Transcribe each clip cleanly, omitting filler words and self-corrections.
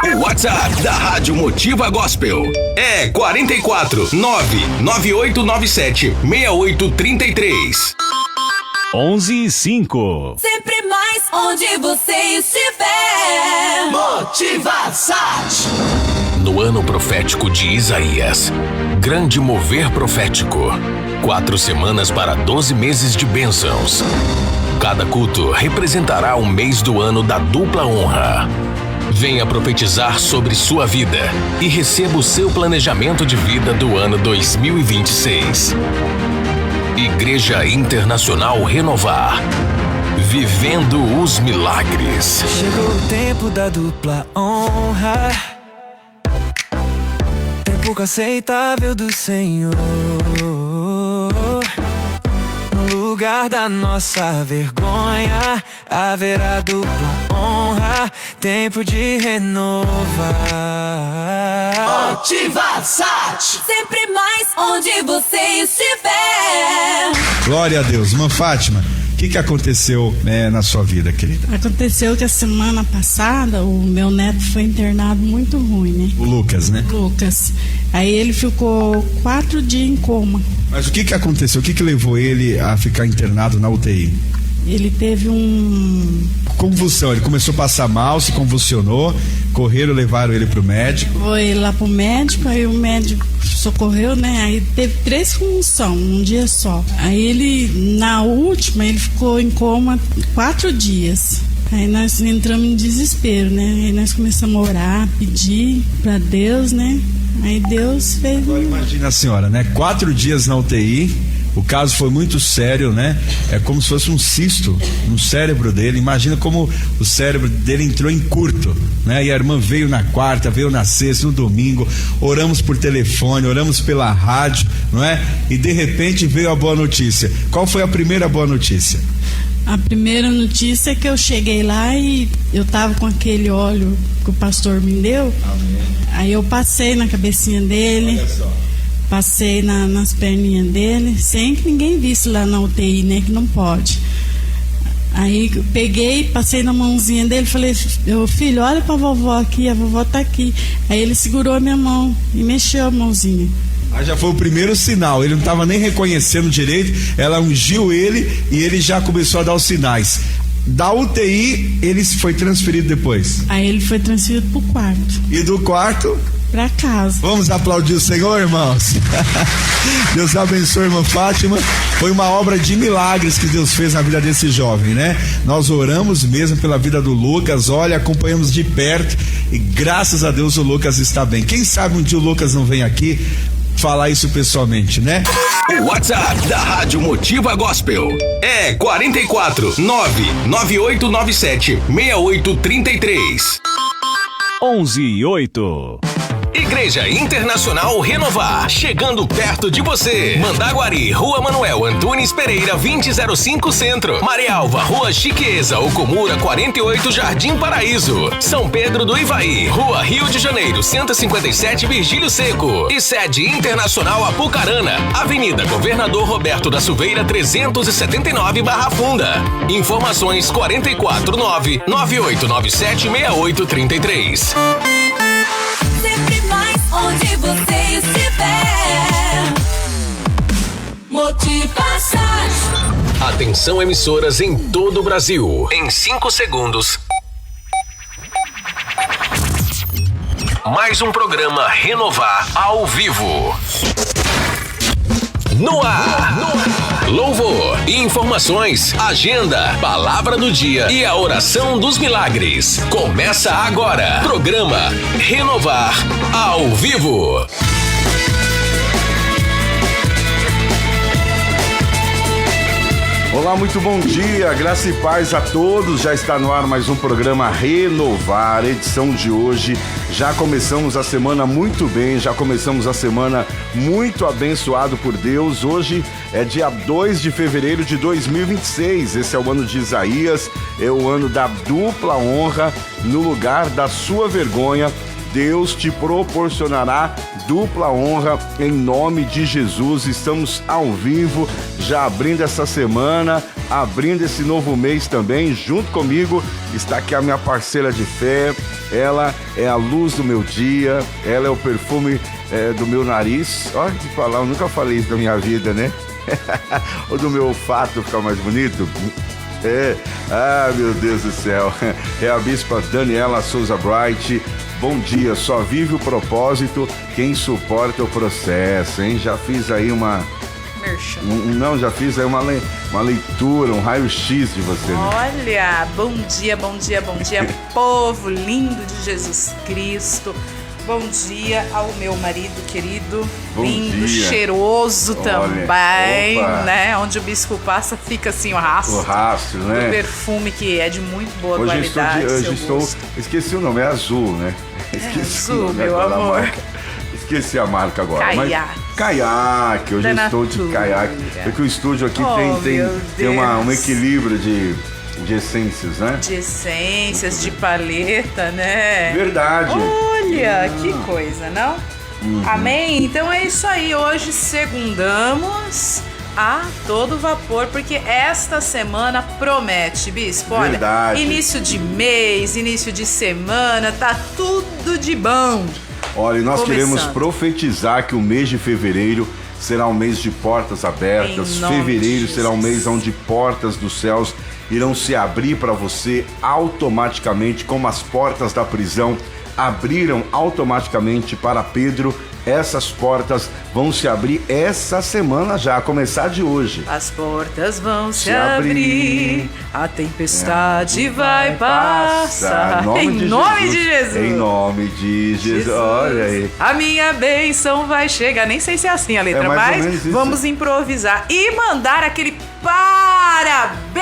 O WhatsApp da Rádio Motiva Gospel é 44 99897 6833. 11:05. Sempre mais onde você estiver. Motiva Sat. No ano profético de Isaías, grande mover profético. 4 semanas para 12 meses de bênçãos. Cada culto representará um mês do ano da dupla honra. Venha profetizar sobre sua vida e receba o seu planejamento de vida do ano 2026. Igreja Internacional Renovar. Vivendo os milagres. Chegou o tempo da dupla honra. Tempo aceitável do Senhor. No lugar da nossa vergonha haverá dupla honra. Tempo de renovar. Motiva Sat. Sempre mais onde você estiver. Glória a Deus. Irmã Fátima, o que aconteceu na sua vida, querida? Aconteceu que a semana passada o meu neto foi internado muito ruim, né? O Lucas, né? Lucas. Aí ele ficou 4 dias em coma. Mas o que aconteceu? O que levou ele a ficar internado na UTI? Ele teve convulsão, ele começou a passar mal, se convulsionou, correram, levaram ele pro médico. Foi lá pro médico, aí o médico socorreu, né? Aí teve 3 convulsões, um dia só. Aí ele, na última, ele ficou em coma 4 dias. Aí nós entramos em desespero, né? Aí nós começamos a orar, pedir pra Deus, né? Aí Deus fez. Agora imagina a senhora, né? 4 dias na UTI. O caso foi muito sério, né? É como se fosse um cisto no cérebro dele. Imagina como o cérebro dele entrou em curto, né? E a irmã veio na quarta, veio na sexta, no domingo. Oramos por telefone, oramos pela rádio, não é? E de repente veio a boa notícia. Qual foi a primeira boa notícia? A primeira notícia é que eu cheguei lá e eu tava com aquele óleo que o pastor me deu. Amém. Aí eu passei na cabecinha dele. Olha só. Passei nas perninhas dele, sem que ninguém visse lá na UTI, né? Que não pode. Aí peguei, passei na mãozinha dele, falei: filho, olha pra vovó aqui, a vovó tá aqui. Aí ele segurou a minha mão e mexeu a mãozinha. Aí já foi o primeiro sinal, ele não estava nem reconhecendo direito, ela ungiu ele e ele já começou a dar os sinais. Da UTI, ele foi transferido depois. Aí ele foi transferido pro quarto. E do quarto? Pra casa. Vamos aplaudir o Senhor, irmãos? Deus abençoe, irmã Fátima. Foi uma obra de milagres que Deus fez na vida desse jovem, né? Nós oramos mesmo pela vida do Lucas, olha, acompanhamos de perto e graças a Deus o Lucas está bem. Quem sabe um dia o Lucas não vem aqui falar isso pessoalmente, né? O WhatsApp da Rádio Motiva Gospel é 44 99897 6833. 11:08. Igreja Internacional Renovar, chegando perto de você. Mandaguari, Rua Manuel Antunes Pereira, 2005 Centro. Marialva, Rua Chiqueza, Ocumura 48, Jardim Paraíso. São Pedro do Ivaí, Rua Rio de Janeiro, 157, Virgílio Seco. E sede internacional Apucarana, Avenida Governador Roberto da Silveira, 379, Barra Funda. Informações 44 99897 6833. Sempre mais onde você estiver. Motiva Sat. Atenção, emissoras em todo o Brasil. Em 5 segundos. Mais um programa Renovar ao vivo. No ar. Louvor, informações, agenda, palavra do dia e a oração dos milagres. Começa agora. Programa Renovar ao vivo. Olá, muito bom dia, graça e paz a todos. Já está no ar mais um programa Renovar, edição de hoje. Já começamos a semana muito bem, já começamos a semana muito abençoado por Deus. Hoje é dia 2 de fevereiro de 2026, esse é o ano de Isaías, é o ano da dupla honra. No lugar da sua vergonha, Deus te proporcionará dupla honra em nome de Jesus. Estamos ao vivo, já abrindo essa semana, abrindo esse novo mês também. Junto comigo está aqui a minha parceira de fé. Ela é a luz do meu dia, ela é o perfume do meu nariz. Olha que falar, eu nunca falei isso na minha vida, né? Ou do meu olfato ficar mais bonito. Meu Deus do céu. É a bispa Daniela Souza Bright. Bom dia, só vive o propósito quem suporta o processo, hein? Já fiz aí já fiz aí uma leitura, um raio-x de você, né? Olha, bom dia, povo lindo de Jesus Cristo. Bom dia ao meu marido querido, bom lindo, dia. cheiroso. Olha, também, opa. né? Onde o bispo passa, fica assim o rastro. O rastro, né? O perfume que é de muito boa qualidade. Esqueci o nome, é azul, né? Esqueci azul, meu amor. Marca. Esqueci a marca agora. Caiaque. Hoje eu estou de caiaque. Porque o estúdio aqui tem um equilíbrio de essências, né? De essências, de paleta, né? Verdade. Olha, que coisa, não? Amém? Então é isso aí. Hoje segundamos a todo vapor, porque esta semana promete, bispo. Olha, verdade. Início de mês, início de semana, tá tudo de bom. Olha, nós queremos Começando. profetizar que o mês de fevereiro será um mês de portas abertas. Em nome Fevereiro de será um mês Jesus. onde portas dos céus irão se abrir para você automaticamente, como as portas da prisão abriram automaticamente para Pedro. Essas portas vão se abrir essa semana já, a começar de hoje. As portas vão se abrir, a tempestade vai passar. Em nome de Jesus. Em nome de Jesus. Olha aí. A minha bênção vai chegar. Nem sei se é assim a letra, mais ou mas menos isso. vamos improvisar e mandar aquele parabéns.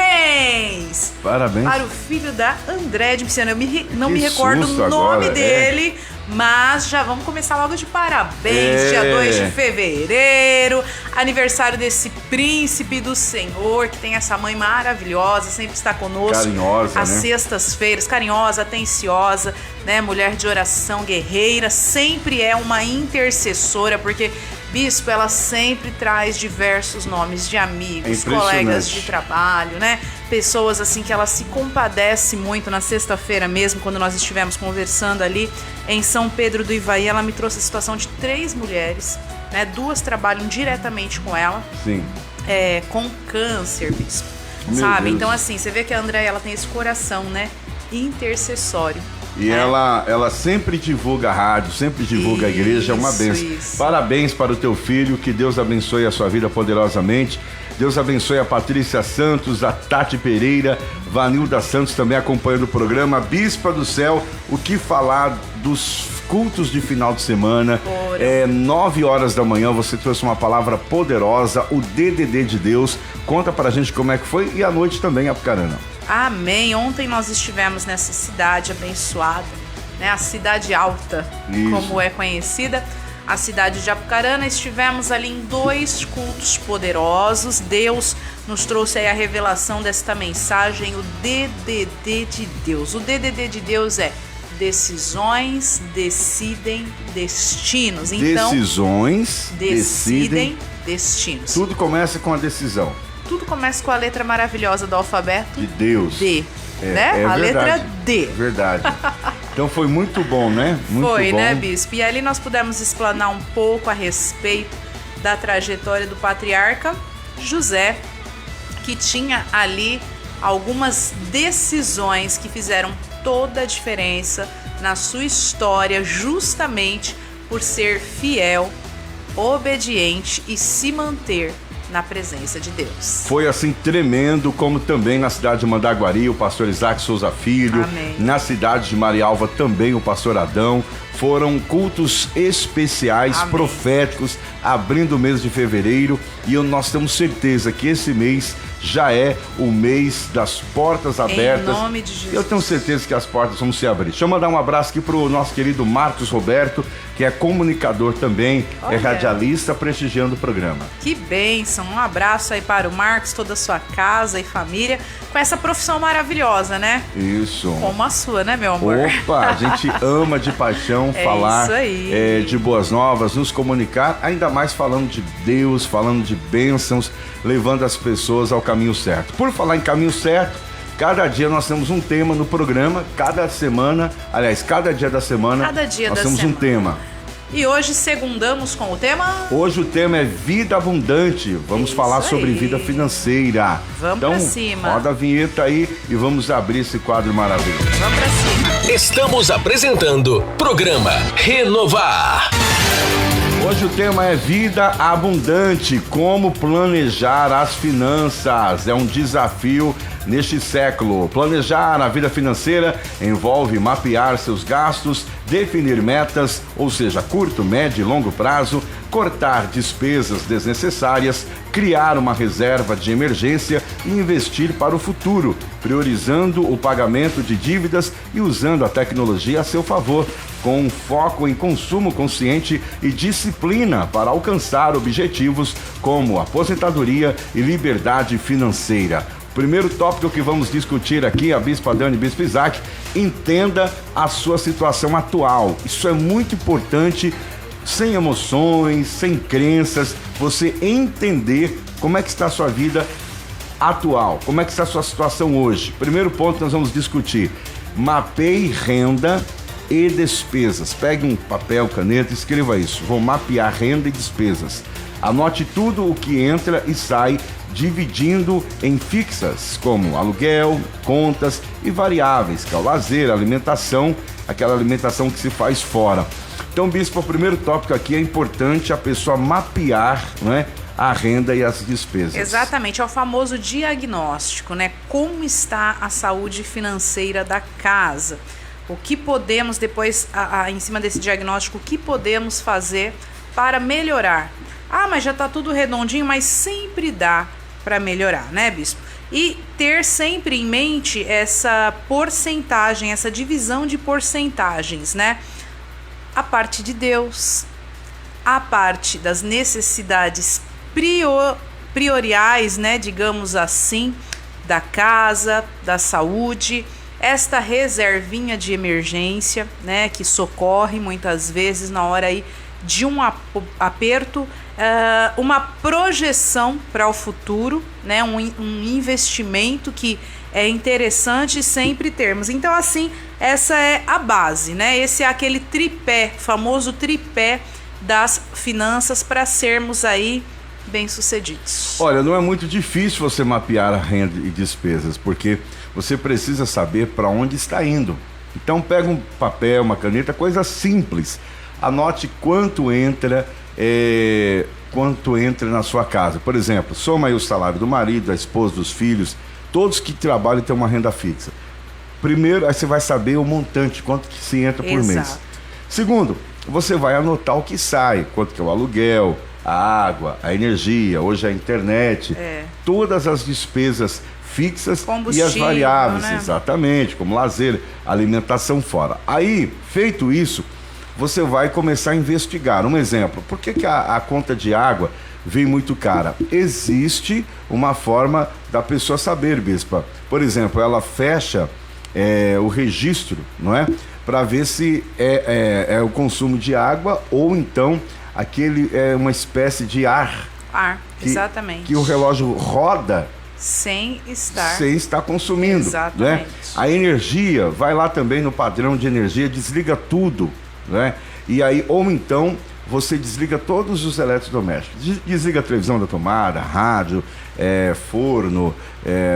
Parabéns. Para o filho da André de Pisciano. Eu não Que me recordo susto o nome agora, dele, mas já vamos começar logo de parabéns. Dia 2 de fevereiro, aniversário desse príncipe do Senhor, que tem essa mãe maravilhosa, sempre está conosco. Carinhosa, às né? sextas-feiras, carinhosa, atenciosa, né? Mulher de oração, guerreira, sempre é uma intercessora, porque bispo, ela sempre traz diversos nomes de amigos, colegas de trabalho, né? Pessoas assim que ela se compadece muito. Na sexta-feira mesmo, quando nós estivemos conversando ali em São Pedro do Ivaí, ela me trouxe a situação de 3 mulheres, né? 2 trabalham diretamente com ela. Sim. Com câncer, bispo. Meu sabe? Deus. Então assim, você vê que a Andréia, ela tem esse coração, né? Intercessório. E ela sempre divulga a rádio, sempre divulga a igreja, é uma bênção. Isso. Parabéns para o teu filho, que Deus abençoe a sua vida poderosamente. Deus abençoe a Patrícia Santos, a Tati Pereira, Vanilda Santos também acompanhando o programa. Bispa do Céu, o que falar dos cultos de final de semana? 9 horas da manhã você trouxe uma palavra poderosa, o DDD de Deus. Conta pra gente como é que foi, e à noite também, Apucarana. Amém. Ontem nós estivemos nessa cidade abençoada, né? A Cidade Alta, Isso. como é conhecida, a cidade de Apucarana. Estivemos ali em 2 cultos poderosos. Deus nos trouxe aí a revelação desta mensagem, o DDD de Deus. O DDD de Deus é decisões decidem destinos. Então, Decisões decidem destinos. Tudo começa com a decisão Tudo começa com a letra maravilhosa do alfabeto de Deus. D, né? A letra D. Verdade. Então foi muito bom, né? Muito Foi, bom. né, bispo? E ali nós pudemos explanar um pouco a respeito da trajetória do patriarca José, que tinha ali algumas decisões que fizeram toda a diferença na sua história, justamente por ser fiel, obediente e se manter na presença de Deus. Foi assim tremendo, como também na cidade de Mandaguari, o pastor Isaac Souza Filho. Amém. Na cidade de Marialva também o pastor Adão. Foram cultos especiais, Amém. proféticos, abrindo o mês de fevereiro. E nós temos certeza que esse mês já é o mês das portas abertas. Em nome de Jesus. Eu tenho certeza que as portas vão se abrir. Deixa eu mandar um abraço aqui pro nosso querido Marcos Roberto, que é comunicador também, Olha. é radialista, prestigiando o programa. Que bênção, um abraço aí para o Marcos, toda a sua casa e família, com essa profissão maravilhosa, né? Isso. Como a sua, né, meu amor? Opa, a gente ama de paixão coração, falar isso aí. De boas novas, nos comunicar, ainda mais falando de Deus, falando de bênçãos, levando as pessoas ao caminho certo. Por falar em caminho certo, cada dia nós temos um tema no programa, cada dia da semana nós temos um tema. E hoje segundamos com o tema? Hoje o tema é vida abundante. Vamos falar sobre vida financeira. Vamos pra cima. Roda a vinheta aí e vamos abrir esse quadro maravilhoso. Vamos pra cima. Estamos apresentando programa Renovar. Hoje o tema é vida abundante, como planejar as finanças. É um desafio neste século. Planejar a vida financeira envolve mapear seus gastos, definir metas, ou seja, curto, médio e longo prazo, cortar despesas desnecessárias, criar uma reserva de emergência e investir para o futuro, priorizando o pagamento de dívidas e usando a tecnologia a seu favor, com um foco em consumo consciente e disciplina para alcançar objetivos como aposentadoria e liberdade financeira. Primeiro tópico que vamos discutir aqui, a Bispa Dani e Bispo Isaac, entenda a sua situação atual. Isso é muito importante, sem emoções, sem crenças, você entender como é que está a sua vida atual, como é que está a sua situação hoje. Primeiro ponto que nós vamos discutir, mapeie renda e despesas. Pegue um papel, caneta e escreva isso. Vou mapear renda e despesas. Anote tudo o que entra e sai, dividindo em fixas, como aluguel, contas e variáveis, que é o lazer, alimentação, aquela alimentação que se faz fora. Então, Bispo, o primeiro tópico aqui é importante a pessoa mapear, né, a renda e as despesas. Exatamente, é o famoso diagnóstico, né? Como está a saúde financeira da casa? O que podemos, depois, em cima desse diagnóstico, o que podemos fazer para melhorar? Ah, mas já está tudo redondinho, mas sempre dá para melhorar, né, Bispo? E ter sempre em mente essa porcentagem, essa divisão de porcentagens, né? A parte de Deus, a parte das necessidades prioriais, né, digamos assim, da casa, da saúde, esta reservinha de emergência, né, que socorre muitas vezes na hora aí de um aperto, uma projeção para o futuro, né, um investimento que é interessante sempre termos. Então, assim, essa é a base, né? Esse é aquele tripé, famoso tripé das finanças para sermos aí bem-sucedidos. Olha, não é muito difícil você mapear a renda e despesas, porque você precisa saber para onde está indo. Então, pega um papel, uma caneta, coisa simples. Anote quanto entra na sua casa. Por exemplo, soma aí o salário do marido, da esposa, dos filhos, todos que trabalham têm uma renda fixa. Primeiro, aí você vai saber o montante, quanto que se entra por mês. Segundo, você vai anotar o que sai, quanto que é o aluguel, a água, a energia, hoje a internet, todas as despesas fixas e as variáveis, né? Exatamente, como lazer, alimentação fora. Aí, feito isso, você vai começar a investigar. Um exemplo, por que a conta de água vem muito cara? Existe uma forma da pessoa saber, Bispa. Por exemplo, ela fecha o registro, não é? Para ver se é o consumo de água ou então aquele é uma espécie de ar. Exatamente. Que o relógio roda sem estar consumindo. Exatamente. Né? A energia, vai lá também no padrão de energia, desliga tudo, né? E aí, ou então, você desliga todos os eletrodomésticos. Desliga a televisão da tomada, rádio, forno,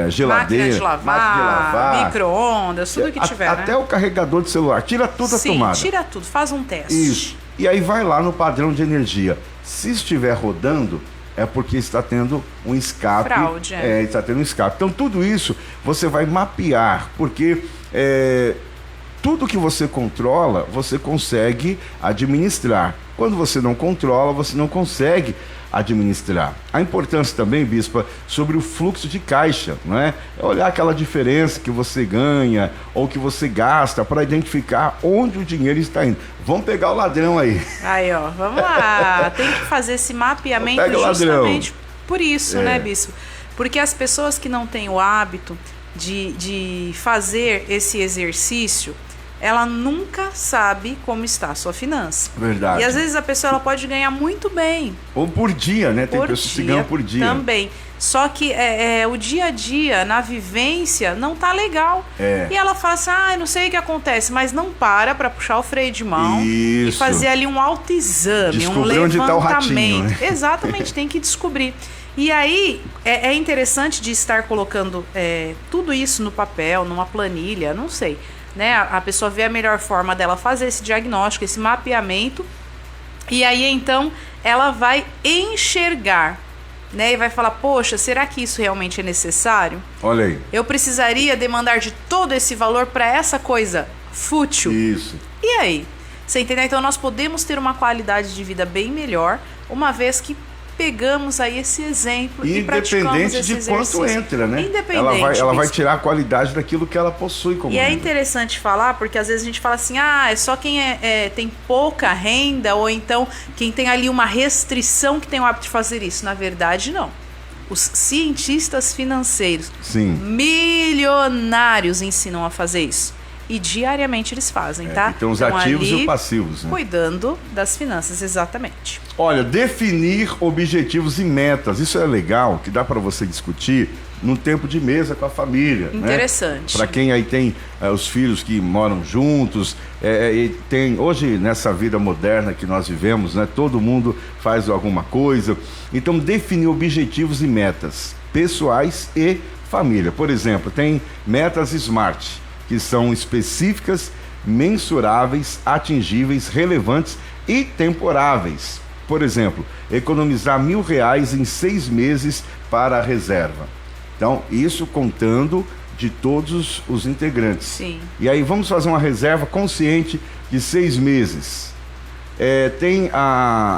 geladeira, máquina de lavar, micro-ondas, tudo que tiver, até né? o carregador de celular. Tira tudo a tomada. Sim, tira tudo, faz um teste. Isso. E aí vai lá no padrão de energia. Se estiver rodando, é porque está tendo um escape. Fraude. Está tendo um escape. Então, tudo isso você vai mapear, porque tudo que você controla, você consegue administrar. Quando você não controla, você não consegue administrar. A importância também, Bispa, sobre o fluxo de caixa, não é? É olhar aquela diferença que você ganha ou que você gasta para identificar onde o dinheiro está indo. Vamos pegar o ladrão aí. Aí, ó, vamos lá. Tem que fazer esse mapeamento justamente por isso, né, Bispo? Porque as pessoas que não têm o hábito de fazer esse exercício, ela nunca sabe como está a sua finança. Verdade. E às vezes a pessoa ela pode ganhar muito bem. Ou por dia, né? Tem Por pessoas que dia ganham por dia. também. Só que o dia a dia, na vivência, não tá legal. É. E ela fala assim, eu não sei o que acontece, mas não para puxar o freio de mão e Isso. fazer ali um autoexame, Descobrir um onde tá o levantamento. ratinho, né? Exatamente, tem que descobrir. E aí, é interessante de estar colocando tudo isso no papel, numa planilha, não sei. Né? A pessoa vê a melhor forma dela fazer esse diagnóstico, esse mapeamento. E aí, então, ela vai enxergar, né? E vai falar, poxa, será que isso realmente é necessário? Olha aí. Eu precisaria demandar de todo esse valor para essa coisa fútil? Isso. E aí? Você entendeu? Então, nós podemos ter uma qualidade de vida bem melhor, uma vez que pegamos aí esse exemplo e praticamos Independente esse de quanto exercício. entra, né? Independente. Ela vai Bispo. tirar a qualidade daquilo que ela possui como E é renda. interessante falar, porque às vezes a gente fala assim, é só quem tem pouca renda, ou então quem tem ali uma restrição que tem o hábito de fazer isso. Na verdade, não. Os cientistas financeiros, Sim. milionários, ensinam a fazer isso. E diariamente eles fazem, tá? Então os Estão ativos ali e os passivos, né? cuidando das finanças, exatamente. Olha, definir objetivos e metas, isso é legal, que dá para você discutir num tempo de mesa com a família. Interessante. Para quem aí tem os filhos que moram juntos, e tem hoje nessa vida moderna que nós vivemos, né? Todo mundo faz alguma coisa. Então definir objetivos e metas pessoais e família. Por exemplo, tem metas SMART, que são específicas, mensuráveis, atingíveis, relevantes e temporáveis. Por exemplo, economizar R$1.000 em 6 meses para a reserva. Então, isso contando de todos os integrantes. Sim. E aí vamos fazer uma reserva consciente de 6 meses. Tem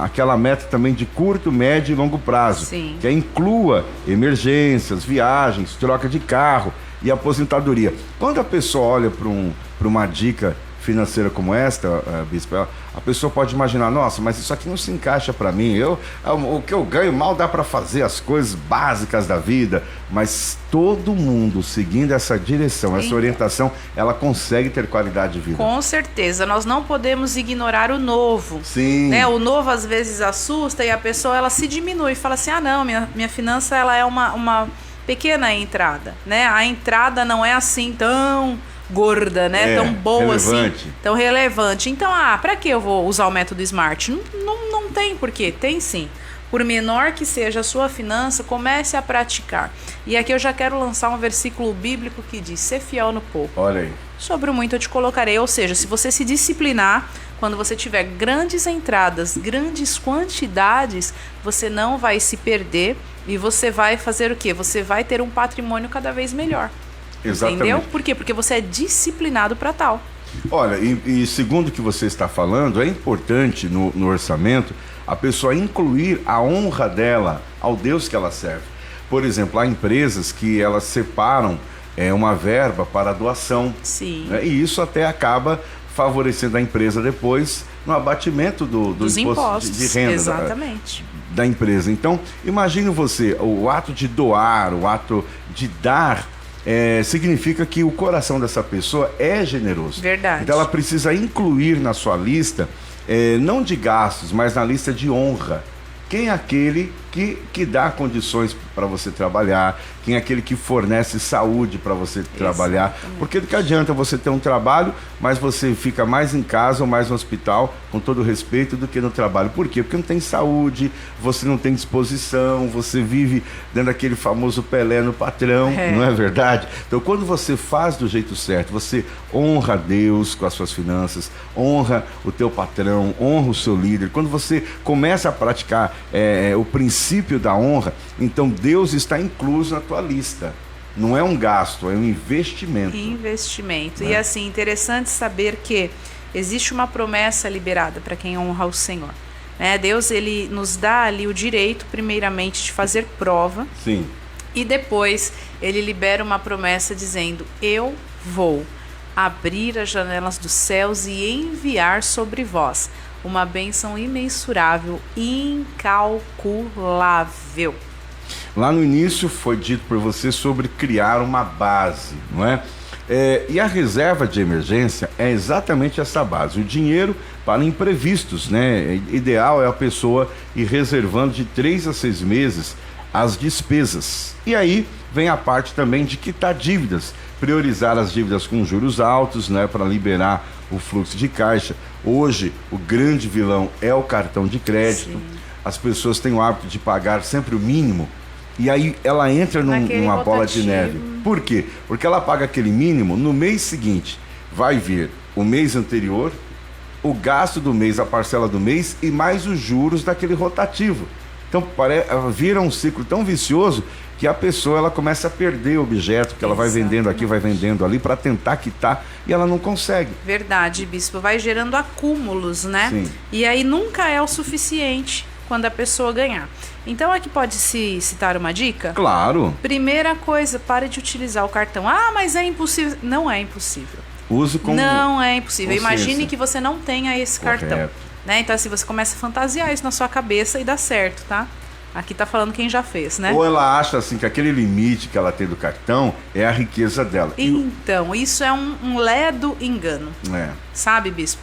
aquela meta também de curto, médio e longo prazo. Sim. Que inclua emergências, viagens, troca de carro e aposentadoria. Quando a pessoa olha para uma dica financeira como esta, Bispo, a pessoa pode imaginar, nossa, mas isso aqui não se encaixa para mim. O que eu ganho mal dá para fazer as coisas básicas da vida, mas todo mundo seguindo essa direção, essa orientação, ela consegue ter qualidade de vida. Com certeza, nós não podemos ignorar o novo. Sim. Né? O novo às vezes assusta e a pessoa ela se diminui e fala assim, não, minha finança ela é uma pequena entrada, né? A entrada não é assim tão gorda, né? Tão boa relevante. assim, tão relevante. Então, para que eu vou usar o método SMART? Não tem porquê, tem sim. Por menor que seja a sua finança, comece a praticar. E aqui eu já quero lançar um versículo bíblico que diz, ser fiel no pouco. Olha aí. Sobre o muito eu te colocarei. Ou seja, se você se disciplinar, quando você tiver grandes entradas, grandes quantidades, você não vai se perder e você vai fazer o quê? Você vai ter um patrimônio cada vez melhor. Exatamente. Entendeu? Por quê? Porque você é disciplinado para tal. Olha, e segundo o que você está falando, é importante no orçamento a pessoa incluir a honra dela ao Deus que ela serve. Por exemplo, há empresas que elas separam uma verba para doação. Sim. Né? E isso até acaba favorecendo a empresa depois no abatimento dos impostos de renda. Exatamente. Da empresa. Então, imagine você, o ato de doar, o ato de dar, significa que o coração dessa pessoa é generoso. Verdade. Então ela precisa incluir na sua lista, não de gastos, mas na lista de honra. Quem é aquele que dá condições para você trabalhar, quem é aquele que fornece saúde para você trabalhar. Porque do que adianta você ter um trabalho, mas você fica mais em casa ou mais no hospital, com todo respeito, do que no trabalho. Por quê? Porque não tem saúde, você não tem disposição, você vive dentro daquele famoso Pelé no patrão, não é verdade? Então quando você faz do jeito certo, você honra a Deus com as suas finanças, honra o teu patrão, honra o seu líder. Quando você começa a praticar o princípio da honra, então Deus está incluso na tua lista. Não é um gasto, é um investimento. Investimento. E assim, interessante saber que existe uma promessa liberada para quem honra o Senhor. Né? Deus, ele nos dá ali o direito, primeiramente, de fazer prova. Sim. E depois, ele libera uma promessa dizendo, eu vou abrir as janelas dos céus e enviar sobre vós uma bênção imensurável, incalculável. Lá no início foi dito por você sobre criar uma base, não é? E a reserva de emergência é exatamente essa base, o dinheiro para imprevistos, né? Ideal é a pessoa ir reservando de 3 a 6 meses as despesas. E aí vem a parte também de quitar dívidas, priorizar as dívidas com juros altos, né? Para liberar o fluxo de caixa. Hoje, o grande vilão é o cartão de crédito. Sim. As pessoas têm o hábito de pagar sempre o mínimo. E aí ela entra numa bola de neve. Por quê? Porque ela paga aquele mínimo, no mês seguinte vai vir o mês anterior, o gasto do mês, a parcela do mês e mais os juros daquele rotativo. Então vira um ciclo tão vicioso que a pessoa ela começa a perder o objeto, que ela vai vendendo aqui, vai vendendo ali para tentar quitar e ela não consegue. Verdade, bispo. Vai gerando acúmulos, né? Sim. E aí nunca é o suficiente quando a pessoa ganhar. Então aqui pode se citar uma dica? Claro. Primeira coisa, pare de utilizar o cartão. Ah, mas é impossível. Não é impossível. Use com Não é impossível. consciência. Imagine que você não tenha esse cartão. Né? Então assim, você começa a fantasiar isso na sua cabeça e dá certo, tá? Aqui tá falando quem já fez, né? Ou ela acha assim que aquele limite que ela tem do cartão é a riqueza dela. Então, isso é um ledo engano. Sabe, bispo?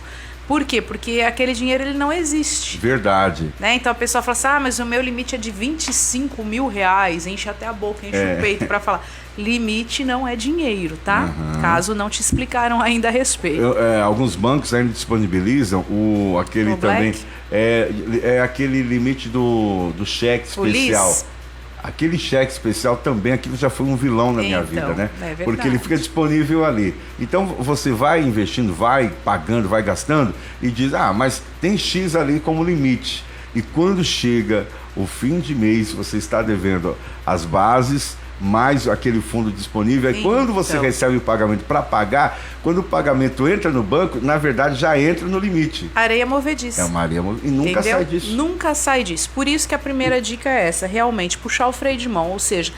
Por quê? Porque aquele dinheiro ele não existe. Verdade. Né? Então a pessoa fala assim, mas o meu limite é de 25 mil reais, enche até a boca, enche o peito pra falar. Limite não é dinheiro, tá? Caso não te explicaram ainda a respeito. Alguns bancos ainda disponibilizam aquele também. Aquele limite do cheque especial. Aquele cheque especial também, aquilo já foi um vilão na minha vida, né? Porque ele fica disponível ali. Então você vai investindo, vai pagando, vai gastando e diz, mas tem X ali como limite. E quando chega o fim de mês, você está devendo as bases, mais aquele fundo disponível. Aí quando você recebe o pagamento para pagar, quando o pagamento entra no banco, na verdade já entra no limite. Areia movediça. É uma areia movediça. E nunca sai disso. Nunca sai disso. Por isso que a primeira dica é essa, realmente puxar o freio de mão, ou seja,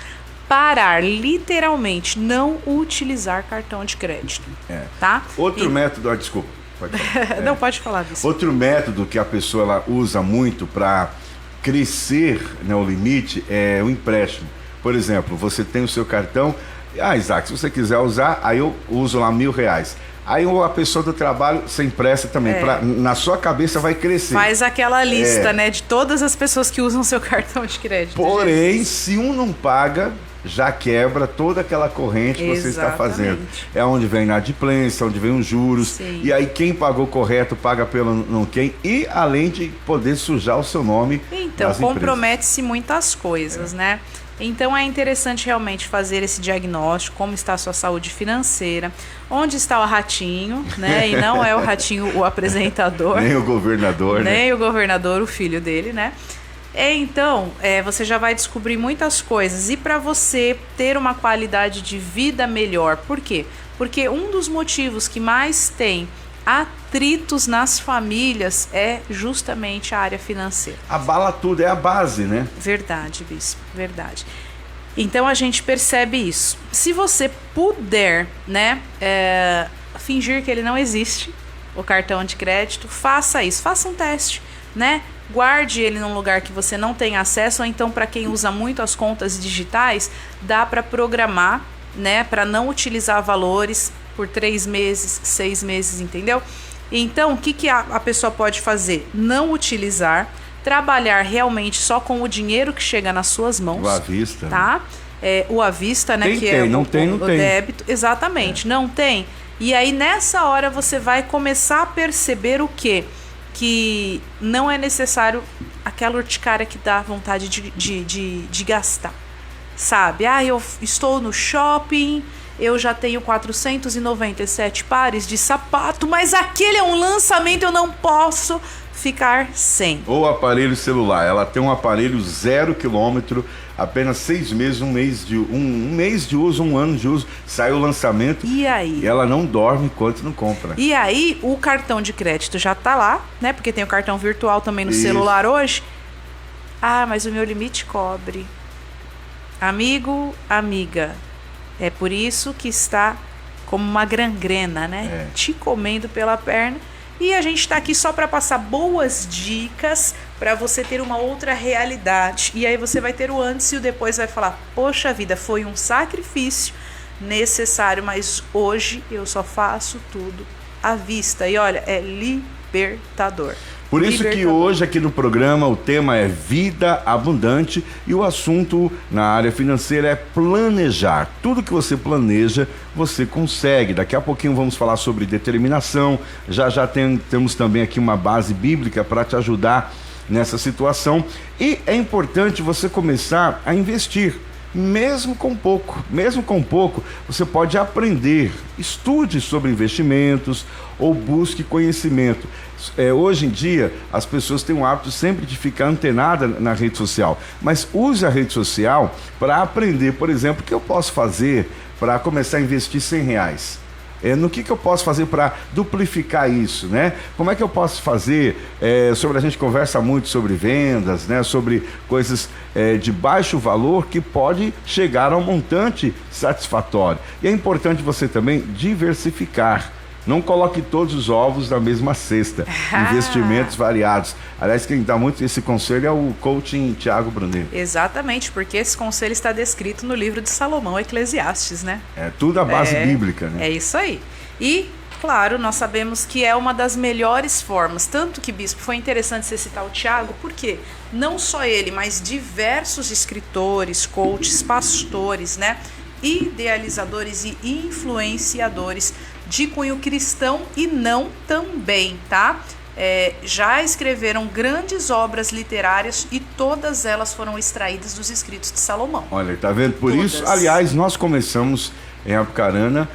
parar, literalmente, não utilizar cartão de crédito. Tá? Outro método, desculpa. Pode falar. Não, pode falar disso. Outro método que a pessoa ela usa muito para crescer, né, o limite é o empréstimo. Por exemplo, você tem o seu cartão, Isaac, se você quiser usar, aí eu uso lá R$1.000. Aí a pessoa do trabalho, você empresta também, na sua cabeça vai crescer. Faz aquela lista, né, de todas as pessoas que usam seu cartão de crédito. Porém, se um não paga, já quebra toda aquela corrente que você está fazendo. É onde vem a inadimplência, onde vem os juros. Sim. E aí quem pagou correto paga pelo não quem. E além de poder sujar o seu nome. Então, compromete-se muitas coisas, né? Então é interessante realmente fazer esse diagnóstico, como está a sua saúde financeira, onde está o ratinho, né? E não é o ratinho o apresentador. Nem o governador, né? Nem o governador, o filho dele, né? Então, você já vai descobrir muitas coisas. E para você ter uma qualidade de vida melhor, por quê? Porque um dos motivos que mais tem atritos nas famílias é justamente a área financeira. Abala tudo, é a base, né? Verdade, bispo, verdade. Então a gente percebe isso. Se você puder, né, fingir que ele não existe, o cartão de crédito, faça isso, faça um teste, né? Guarde ele num lugar que você não tem acesso, ou então para quem usa muito as contas digitais, dá para programar, né, para não utilizar valores por 3 meses, 6 meses, entendeu? Então, o que a pessoa pode fazer? Não utilizar, trabalhar realmente só com o dinheiro que chega nas suas mãos. O à vista. Tá? O à vista, né? O débito. Exatamente, não tem. E aí, nessa hora, você vai começar a perceber o quê? Que não é necessário aquela urticária que dá vontade de gastar. Sabe? Eu estou no shopping, eu já tenho 497 pares de sapato, mas aquele é um lançamento, eu não posso ficar sem. Ou aparelho celular, ela tem um aparelho 0 km, apenas 6 meses, um mês de uso, 1 ano de uso, sai o lançamento. E aí? E ela não dorme enquanto não compra. E aí, o cartão de crédito já tá lá, né? Porque tem o cartão virtual também no celular hoje. Mas o meu limite cobre. Amigo, amiga, é por isso que está como uma gangrena, né? Te comendo pela perna. E a gente está aqui só para passar boas dicas para você ter uma outra realidade. E aí você vai ter o antes e o depois, vai falar, poxa vida, foi um sacrifício, necessário, mas hoje eu só faço tudo à vista. E olha, é libertador. Por isso que hoje aqui no programa o tema é vida abundante e o assunto na área financeira é planejar. Tudo que você planeja, você consegue. Daqui a pouquinho vamos falar sobre determinação. Já temos também aqui uma base bíblica para te ajudar nessa situação. E é importante você começar a investir. Mesmo com pouco, você pode aprender, estude sobre investimentos ou busque conhecimento. Hoje em dia, as pessoas têm o hábito sempre de ficar antenada na rede social, mas use a rede social para aprender, por exemplo, o que eu posso fazer para começar a investir R$100. No que eu posso fazer para duplicar isso, né? Como é que eu posso fazer? A gente conversa muito sobre vendas, né? Sobre coisas de baixo valor que pode chegar a um montante satisfatório. E é importante você também diversificar. Não coloque todos os ovos na mesma cesta. Investimentos variados. Aliás, quem dá muito esse conselho é o coaching Thiago Brunet. Exatamente, porque esse conselho está descrito no livro de Salomão, Eclesiastes, né? É tudo a base bíblica, né? É isso aí. E, claro, nós sabemos que é uma das melhores formas. Tanto que, Bispo, foi interessante você citar o Thiago, porque não só ele, mas diversos escritores, coaches, pastores, né? Idealizadores e influenciadores de cunho cristão e não também, tá? Já escreveram grandes obras literárias e todas elas foram extraídas dos escritos de Salomão. Olha, tá vendo? Por Todas. isso, aliás, nós começamos em Apucarana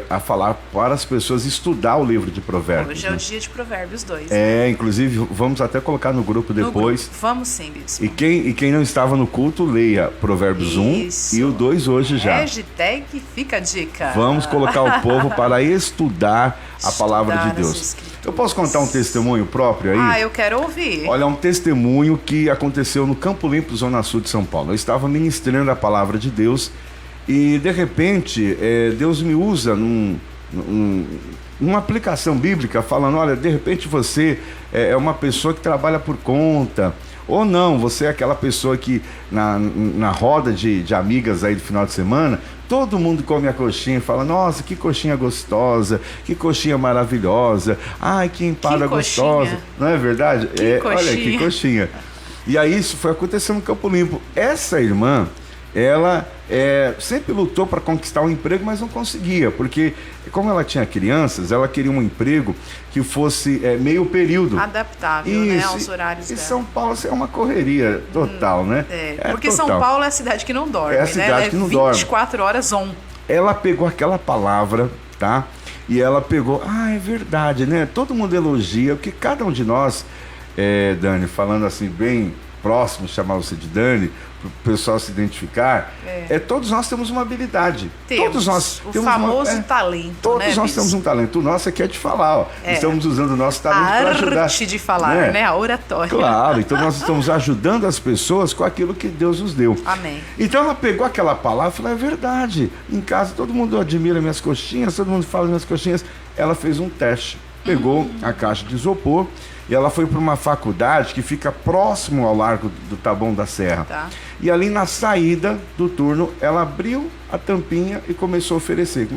a falar para as pessoas estudar o livro de Provérbios. Hoje é o dia de Provérbios 2. Inclusive, vamos até colocar no grupo depois. No grupo. Vamos sim, Bispo. E quem não estava no culto, leia Provérbios Isso. 1 e o 2 hoje já. Hashtag fica a dica. Vamos colocar o povo para estudar a palavra de Deus. Eu posso contar um testemunho próprio aí? Eu quero ouvir. Olha, um testemunho que aconteceu no Campo Limpo, Zona Sul de São Paulo. Eu estava ministrando a palavra de Deus e, de repente, Deus me usa numa aplicação bíblica, falando, olha, de repente você é uma pessoa que trabalha por conta, ou não, você é aquela pessoa que na roda de amigas aí do final de semana, todo mundo come a coxinha e fala, nossa, que coxinha gostosa, que coxinha maravilhosa, ai, que empada gostosa. Não é verdade? Olha, que coxinha. E aí isso foi acontecendo no Campo Limpo. Essa irmã, ela sempre lutou para conquistar um emprego, mas não conseguia, porque como ela tinha crianças, ela queria um emprego que fosse meio período. Adaptável, né, aos horários dela. E São Paulo é uma correria total, né? Porque total. São Paulo é a cidade que não dorme, é a cidade que não dorme. 24 horas on. Ela pegou aquela palavra, tá? E ela pegou, é verdade, né? Todo mundo elogia, porque cada um de nós, Dani, falando assim bem próximo, chamar você de Dani, para o pessoal se identificar, todos nós temos uma habilidade. Todos nós o temos famoso talento. Todos nós temos um talento. O nosso aqui é de falar, ó. Estamos usando o nosso talento para ajudar. A arte de falar, né? A oratória. Claro, então nós estamos ajudando as pessoas com aquilo que Deus nos deu. Amém. Então ela pegou aquela palavra e falou, é verdade. Em casa todo mundo admira minhas coxinhas, todo mundo fala minhas coxinhas. Ela fez um teste, pegou a caixa de isopor, e ela foi para uma faculdade que fica próximo ao Largo do Taboão da Serra. Tá. E ali na saída do turno, ela abriu a tampinha e começou a oferecer.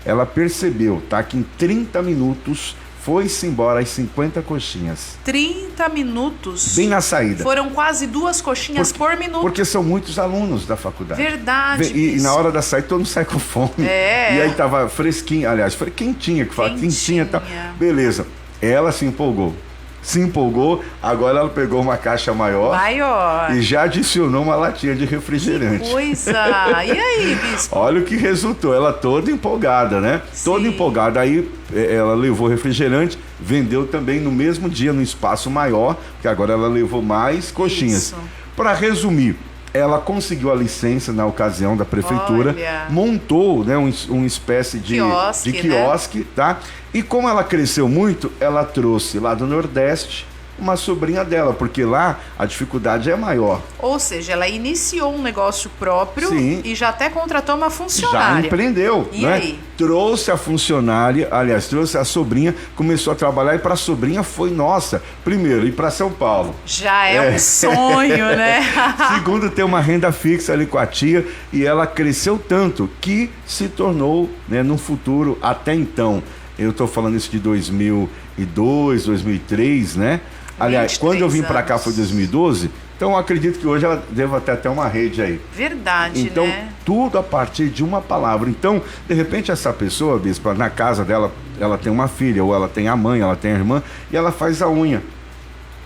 Ela percebeu, tá, que em 30 minutos foi-se embora as 50 coxinhas. 30 minutos? Bem na saída. Foram quase 2 coxinhas por minuto. Porque são muitos alunos da faculdade. Verdade. E na hora da saída todo mundo sai com fome. E aí tava fresquinho, aliás, foi quentinha, que fala quentinha, tá? Beleza. Ela se empolgou, agora ela pegou uma caixa maior e já adicionou uma latinha de refrigerante. Que coisa! E aí, Bispo? Olha o que resultou, ela toda empolgada, né? Sim. Toda empolgada, aí ela levou refrigerante, vendeu também no mesmo dia, no espaço maior, que agora ela levou mais coxinhas. Para resumir, ela conseguiu a licença na ocasião da prefeitura, montou, né, uma espécie de quiosque, né? Tá? E como ela cresceu muito, ela trouxe lá do Nordeste uma sobrinha dela, porque lá a dificuldade é maior. Ou seja, ela iniciou um negócio próprio. Sim. E já até contratou uma Já funcionária. empreendeu, E né? aí? Trouxe a funcionária, aliás, trouxe a sobrinha, começou a trabalhar e para a sobrinha foi nossa. Primeiro, ir para São Paulo. Já é um sonho, né? Segundo, ter uma renda fixa ali com a tia, e ela cresceu tanto que se tornou, né, no futuro, até então, eu estou falando isso de 2002, 2003, né? Aliás, quando eu vim para cá foi 2012, então eu acredito que hoje ela deva ter até uma rede aí. Verdade, Então, né? tudo a partir de uma palavra. Então, de repente, essa pessoa, bispo, na casa dela, ela tem uma filha, ou ela tem a mãe, ela tem a irmã, e ela faz a unha.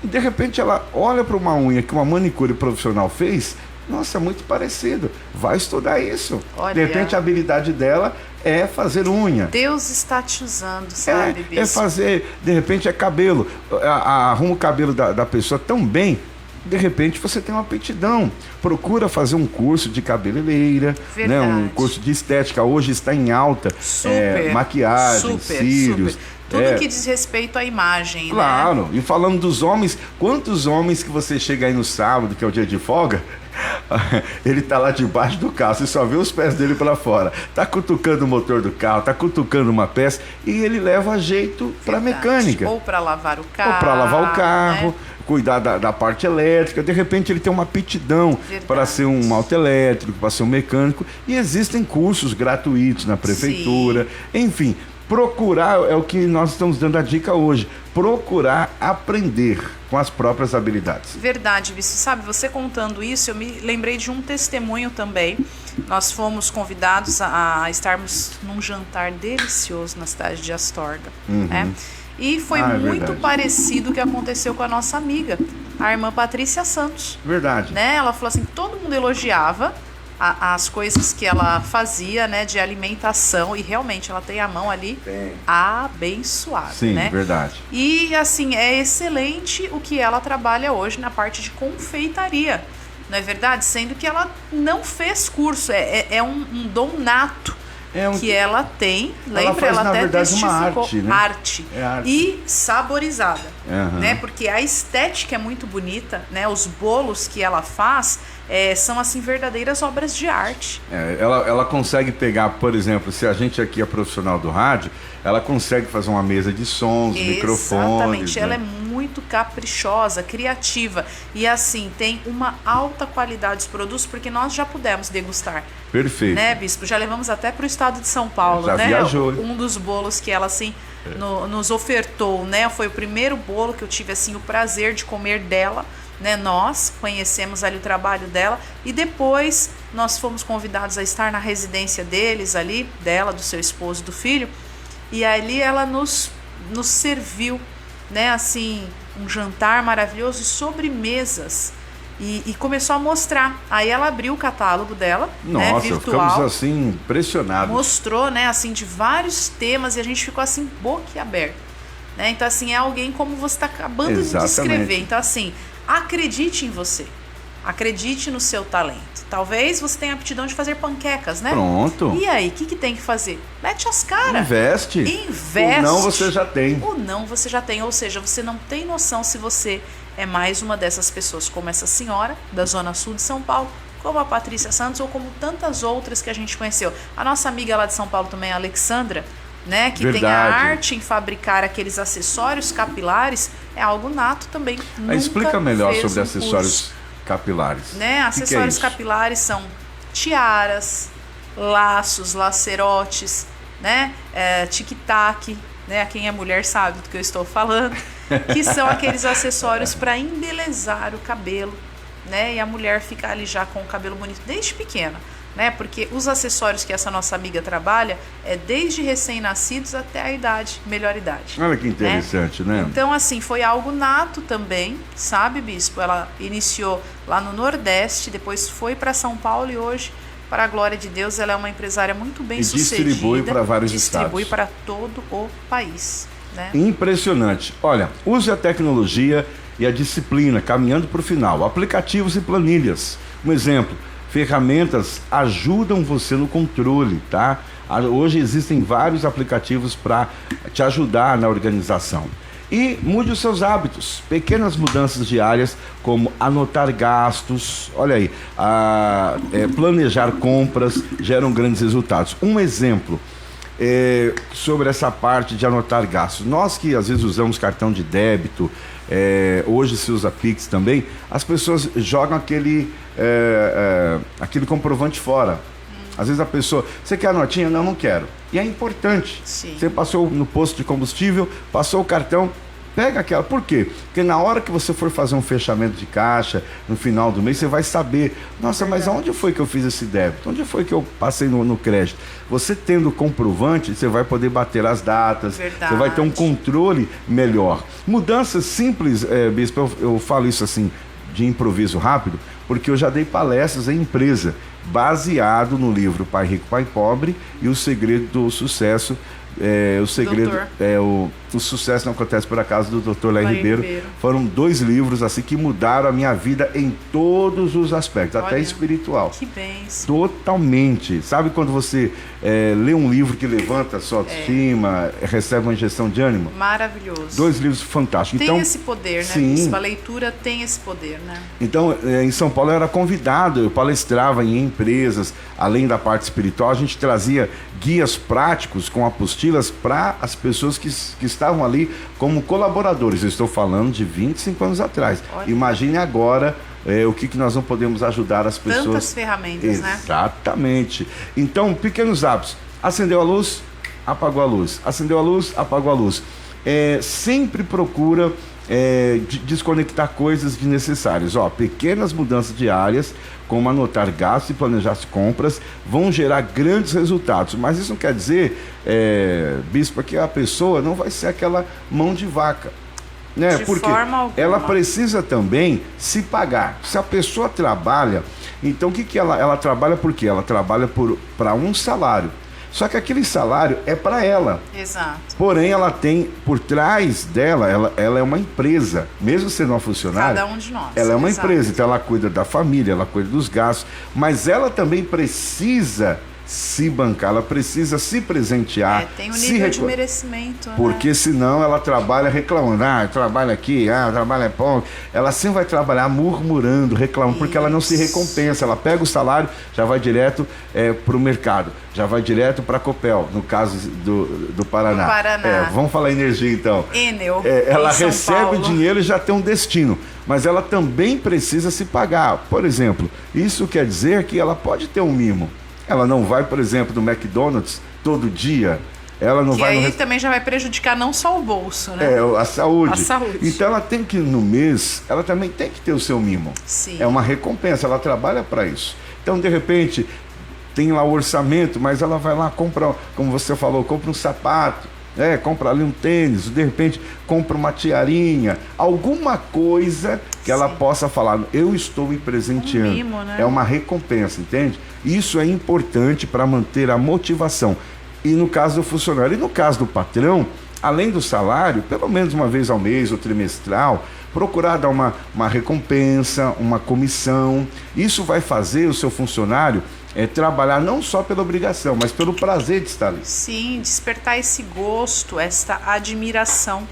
E, de repente, ela olha para uma unha que uma manicure profissional fez, nossa, é muito parecido. Vai estudar isso. Olha. De repente, a habilidade dela é fazer unha. Deus está te usando, sabe, bispo? É fazer, de repente, é cabelo. Arruma o cabelo da pessoa tão bem, de repente você tem uma aptidão. Procura fazer um curso de cabeleireira, né? Um curso de estética. Hoje está em alta. Super, maquiagem, cílios. super. Tudo que diz respeito à imagem, claro. né? E falando dos homens, quantos homens que você chega aí no sábado, que é o dia de folga, ele tá lá debaixo do carro, você só vê os pés dele para fora, tá cutucando o motor do carro, tá cutucando uma peça, e ele leva jeito para mecânica. Ou para lavar o carro. Ou para lavar o carro, né? cuidar da parte elétrica. De repente ele tem uma aptidão para ser um autoelétrico, para ser um mecânico, e existem cursos gratuitos na prefeitura. Sim. Enfim, procurar é o que nós estamos dando a dica hoje. Procurar aprender com as próprias habilidades. Verdade, bispo. Sabe, você contando isso, eu me lembrei de um testemunho também. Nós fomos convidados a estarmos num jantar delicioso na cidade de Astorga, né? E foi muito parecido o que aconteceu com a nossa amiga, a irmã Patrícia Santos. Verdade. Né? Ela falou assim, todo mundo elogiava as coisas que ela fazia, né, de alimentação, e realmente ela tem a mão ali abençoada. Sim, né? Verdade. E assim, é excelente o que ela trabalha hoje na parte de confeitaria, não é verdade? Sendo que ela não fez curso, é um dom nato que ela tem. Lembra? Ela até testificou arte, né? arte e saborizada, né? Porque a estética é muito bonita, né? Os bolos que ela faz são assim verdadeiras obras de arte. Ela consegue pegar, por exemplo, se a gente aqui é profissional do rádio, ela consegue fazer uma mesa de sons, microfones. Exatamente, né? Ela é muito caprichosa, criativa, e assim, tem uma alta qualidade dos produtos, porque nós já pudemos degustar. Perfeito. Né, bispo? Já levamos até para o estado de São Paulo, já né? Viajou. Um dos bolos que ela assim nos ofertou, né? Foi o primeiro bolo que eu tive assim o prazer de comer dela. Né, nós conhecemos ali o trabalho dela, e depois nós fomos convidados a estar na residência deles ali, dela, do seu esposo, do filho, e ali ela nos serviu, né, assim, um jantar maravilhoso e sobremesas, e começou a mostrar. Aí ela abriu o catálogo dela, nossa, né, virtual, ficamos assim impressionados. mostrou, né, assim, de vários temas, e a gente ficou assim boquiaberto, né? Então assim, é alguém como você está acabando de descrever. Então assim, acredite em você, acredite no seu talento. Talvez você tenha aptidão de fazer panquecas, né? Pronto. E aí, o que tem que fazer? Mete as caras. Investe. O não você já tem. O não você já tem, ou seja, você não tem noção se você é mais uma dessas pessoas, como essa senhora da Zona Sul de São Paulo, como a Patrícia Santos, ou como tantas outras que a gente conheceu. A nossa amiga lá de São Paulo também, a Alexandra, né, que tem a arte em fabricar aqueles acessórios capilares, é algo nato também. Explica melhor sobre acessórios capilares. Né? Acessórios capilares são tiaras, laços, lacerotes, né? Tic-tac, né? Quem é mulher sabe do que eu estou falando, que são aqueles acessórios para embelezar o cabelo, né? E a mulher fica ali já com o cabelo bonito desde pequena. Né? Porque os acessórios que essa nossa amiga trabalha é desde recém-nascidos até a idade, melhor idade. Olha que interessante, né? Então, assim, foi algo nato também, sabe, bispo? Ela iniciou lá no Nordeste, depois foi para São Paulo, e hoje, para a glória de Deus, ela é uma empresária muito bem sucedida. Distribui para vários estados. Distribui para todo o país. Né? Impressionante. Olha, use a tecnologia e a disciplina, caminhando para o final. Aplicativos e planilhas. Um exemplo. Ferramentas ajudam você no controle, tá? Hoje existem vários aplicativos para te ajudar na organização. E mude os seus hábitos. Pequenas mudanças diárias, como anotar gastos, olha aí, planejar compras, geram grandes resultados. Um exemplo sobre essa parte de anotar gastos. Nós que às vezes usamos cartão de débito, hoje se usa Pix também, as pessoas jogam aquele comprovante fora. Às vezes a pessoa, você quer a notinha? Não, não quero. E é importante. Sim. Você passou no posto de combustível, passou o cartão, pega aquela. Por quê? Porque na hora que você for fazer um fechamento de caixa, no final do mês, você vai saber, nossa, mas aonde foi que eu fiz esse débito? Onde foi que eu passei no crédito? Você tendo o comprovante, você vai poder bater as datas, Verdade. Você vai ter um controle melhor. Mudanças simples, Bispo, eu falo isso assim, de improviso rápido, porque eu já dei palestras em empresa, baseado no livro Pai Rico, Pai Pobre e o Segredo do Sucesso. O sucesso não acontece por acaso, do Dr. Lai Ribeiro. Foram 2 livros assim que mudaram a minha vida em todos os aspectos, até espiritual. Que bênção. Totalmente. Sabe quando você lê um livro que levanta a sua autoestima, recebe uma injeção de ânimo? Maravilhoso. 2 livros fantásticos. Tem então, esse poder, né? sim. A leitura tem esse poder, né? Então, em São Paulo eu era convidado, eu palestrava em empresas, além da parte espiritual, a gente trazia guias práticos com apostilas para as pessoas que estavam ali como colaboradores. Eu estou falando de 25 anos atrás. Olha. Imagine agora o que nós não podemos ajudar as pessoas. Tantas ferramentas, né? Exatamente. Então, pequenos hábitos. Acendeu a luz, apagou a luz. Acendeu a luz, apagou a luz. Sempre procura desconectar coisas desnecessárias. Pequenas mudanças diárias, como anotar gastos e planejar as compras, vão gerar grandes resultados. Mas isso não quer dizer, Bispo, que a pessoa não vai ser aquela mão de vaca. Né? Porque forma alguma. Ela precisa também se pagar. Se a pessoa trabalha, então o que ela trabalha? Por quê? Ela trabalha para um salário. Só que aquele salário é para ela. Exato. Porém, ela tem, por trás dela, ela é uma empresa. Mesmo sendo uma funcionária, cada um de nós. ela é uma Exato. empresa. Então ela cuida da família, ela cuida dos gastos. Mas ela também precisa se bancar, ela precisa se presentear. Tem um nível de merecimento. Porque senão ela trabalha reclamando. Trabalha aqui, trabalha é pouco. Ela sempre vai trabalhar murmurando, reclamando, porque ela não se recompensa. Ela pega o salário, já vai direto para o mercado, já vai direto para a Copel, no caso do Paraná. Do Paraná. Vamos falar energia então. Enel. Ela São recebe Paulo. o dinheiro e já tem um destino. Mas ela também precisa se pagar. Por exemplo, isso quer dizer que ela pode ter um mimo. Ela não vai, por exemplo, no McDonald's todo dia. Ela não vai aí também já vai prejudicar não só o bolso, né? a saúde. A saúde. Então ela tem que, no mês, ela também tem que ter o seu mimo. Sim. É uma recompensa, ela trabalha para isso. Então, de repente, tem lá o orçamento, mas ela vai lá, compra, como você falou, compra um sapato, compra ali um tênis, de repente compra uma tiarinha, alguma coisa que ela possa falar, eu estou me presenteando. Um mimo, né? É uma recompensa, entende? Isso é importante para manter a motivação. E no caso do funcionário, e no caso do patrão, além do salário, pelo menos uma vez ao mês ou trimestral, procurar dar uma recompensa, uma comissão. Isso vai fazer o seu funcionário trabalhar não só pela obrigação, mas pelo prazer de estar ali. Sim, despertar esse gosto, esta admiração,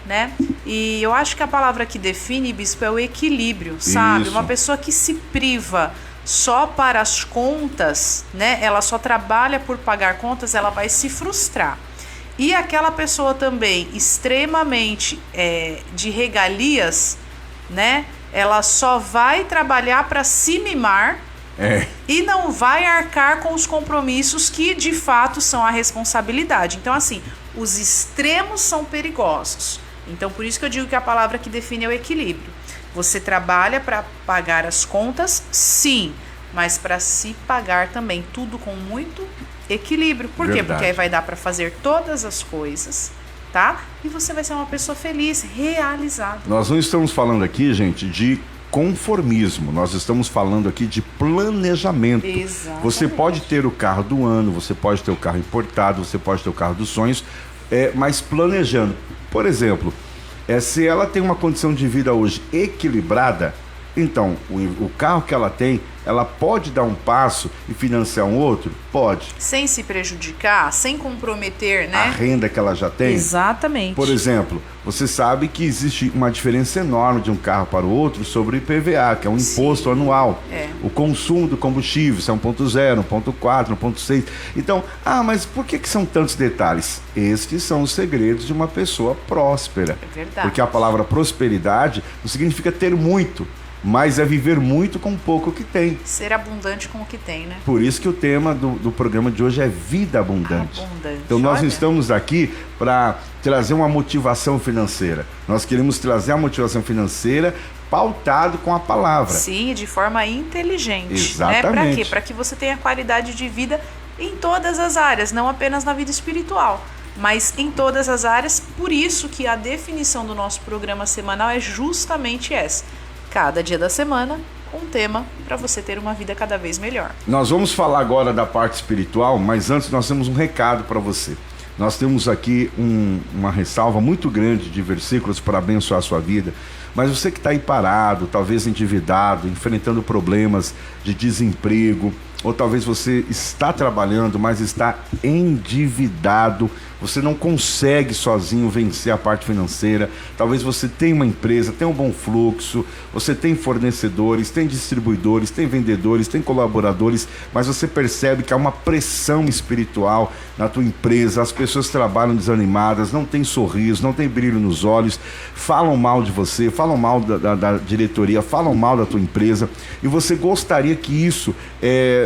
né? E eu acho que a palavra que define, Bispo, é o equilíbrio, sabe? Isso. Uma pessoa que se priva só para as contas, né? Ela só trabalha por pagar contas, ela vai se frustrar. E aquela pessoa também extremamente de regalias, né? Ela só vai trabalhar para se mimar e não vai arcar com os compromissos que de fato são a responsabilidade. Então, assim, os extremos são perigosos. Então, por isso que eu digo que a palavra que define é o equilíbrio. Você trabalha para pagar as contas, sim, mas para se pagar também, tudo com muito equilíbrio. Por quê? Porque aí vai dar para fazer todas as coisas, tá? E você vai ser uma pessoa feliz, realizada. Nós não estamos falando aqui, gente, de conformismo. Nós estamos falando aqui de planejamento. Exatamente. Você pode ter o carro do ano, você pode ter o carro importado, você pode ter o carro dos sonhos, mas planejando. Por exemplo, se ela tem uma condição de vida hoje equilibrada, Então, o carro que ela tem, ela pode dar um passo e financiar um outro? Pode. Sem se prejudicar, sem comprometer, né? A renda que ela já tem? Exatamente. Por exemplo, você sabe que existe uma diferença enorme de um carro para o outro sobre o IPVA, que é um imposto anual. O consumo do combustível, se é 1.0, 1.4, 1.6. Então, mas por que são tantos detalhes? Estes são os segredos de uma pessoa próspera. É verdade. Porque a palavra prosperidade não significa ter muito, mas é viver muito com pouco que tem. Ser abundante com o que tem, né? Por isso que o tema do programa de hoje é vida abundante. Então nós não estamos aqui para trazer uma motivação financeira. Nós queremos trazer a motivação financeira pautado com a palavra. Sim, de forma inteligente. Exatamente. Né? Para quê? Para que você tenha qualidade de vida em todas as áreas, não apenas na vida espiritual, mas em todas as áreas. Por isso que a definição do nosso programa semanal é justamente essa. Cada dia da semana, um tema para você ter uma vida cada vez melhor. Nós vamos falar agora da parte espiritual, mas antes nós temos um recado para você. Nós temos aqui uma ressalva muito grande de versículos para abençoar a sua vida, mas você que está aí parado, talvez endividado, enfrentando problemas de desemprego, ou talvez você está trabalhando, mas está endividado, você não consegue sozinho vencer a parte financeira. Talvez você tenha uma empresa, tenha um bom fluxo, você tem fornecedores, tem distribuidores, tem vendedores, tem colaboradores, mas você percebe que há uma pressão espiritual na tua empresa, as pessoas trabalham desanimadas, não tem sorriso, não tem brilho nos olhos, falam mal de você, falam mal da diretoria, falam mal da tua empresa, e você gostaria que isso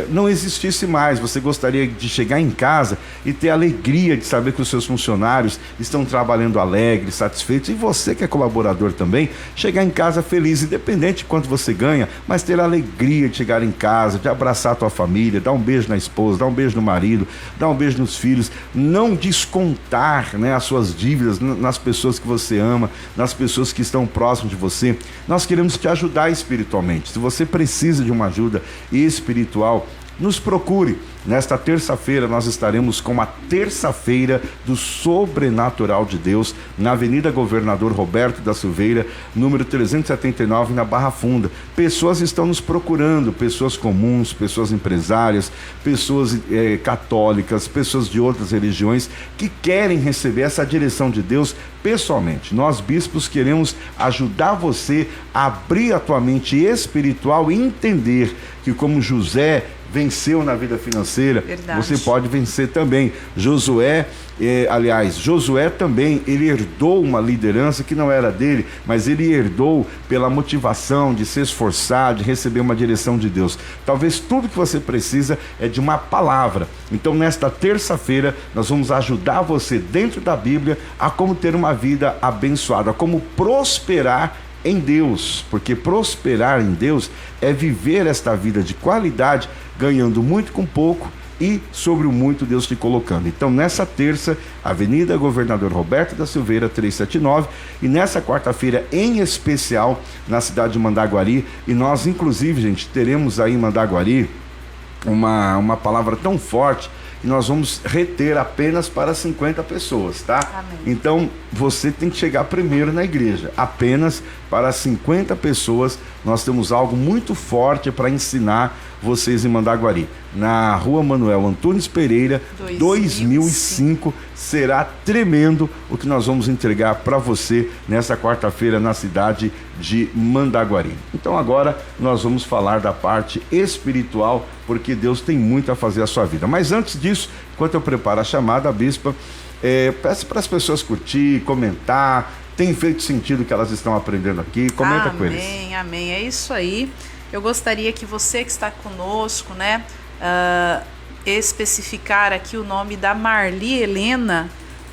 não existisse mais. Você gostaria de chegar em casa e ter alegria de saber que os seus funcionários estão trabalhando alegres, satisfeitos, e você que é colaborador também, chegar em casa feliz, independente de quanto você ganha, mas ter a alegria de chegar em casa, de abraçar a tua família, dar um beijo na esposa, dar um beijo no marido, dar um beijo nos filhos, não descontar, né, as suas dívidas nas pessoas que você ama, nas pessoas que estão próximas de você. Nós queremos te ajudar espiritualmente. Se você precisa de uma ajuda espiritual, nos procure. Nesta terça-feira nós estaremos com a terça-feira do Sobrenatural de Deus na Avenida Governador Roberto da Silveira, número 379, na Barra Funda. Pessoas estão nos procurando, pessoas comuns, pessoas empresárias, pessoas católicas, pessoas de outras religiões que querem receber essa direção de Deus pessoalmente. Nós, bispos, queremos ajudar você a abrir a tua mente espiritual e entender que, como José venceu na vida financeira, verdade, você pode vencer também. Josué também, ele herdou uma liderança que não era dele, mas ele herdou pela motivação de se esforçar, de receber uma direção de Deus. Talvez tudo que você precisa é de uma palavra. Então, nesta terça-feira, nós vamos ajudar você dentro da Bíblia a como ter uma vida abençoada, a como prosperar em Deus, porque prosperar em Deus é viver esta vida de qualidade, ganhando muito com pouco e sobre o muito Deus te colocando. Então, nessa terça, Avenida Governador Roberto da Silveira 379, e nessa quarta-feira em especial na cidade de Mandaguari. E nós, inclusive, gente, teremos aí em Mandaguari uma palavra tão forte que nós vamos reter apenas para 50 pessoas, tá? Amém. Então, você tem que chegar primeiro na igreja. Apenas para 50 pessoas, nós temos algo muito forte para ensinar vocês em Mandaguari. Na Rua Manuel Antunes Pereira, 2005. Será tremendo o que nós vamos entregar para você nessa quarta-feira na cidade de Mandaguari. Então agora nós vamos falar da parte espiritual, porque Deus tem muito a fazer a sua vida. Mas antes disso, enquanto eu preparo a chamada, a bispa, peço para as pessoas curtir, comentar. Tem feito sentido o que elas estão aprendendo aqui? Comenta com eles. Amém, amém. É isso aí. Eu gostaria que você que está conosco, né, especificar aqui o nome da Marli Helena,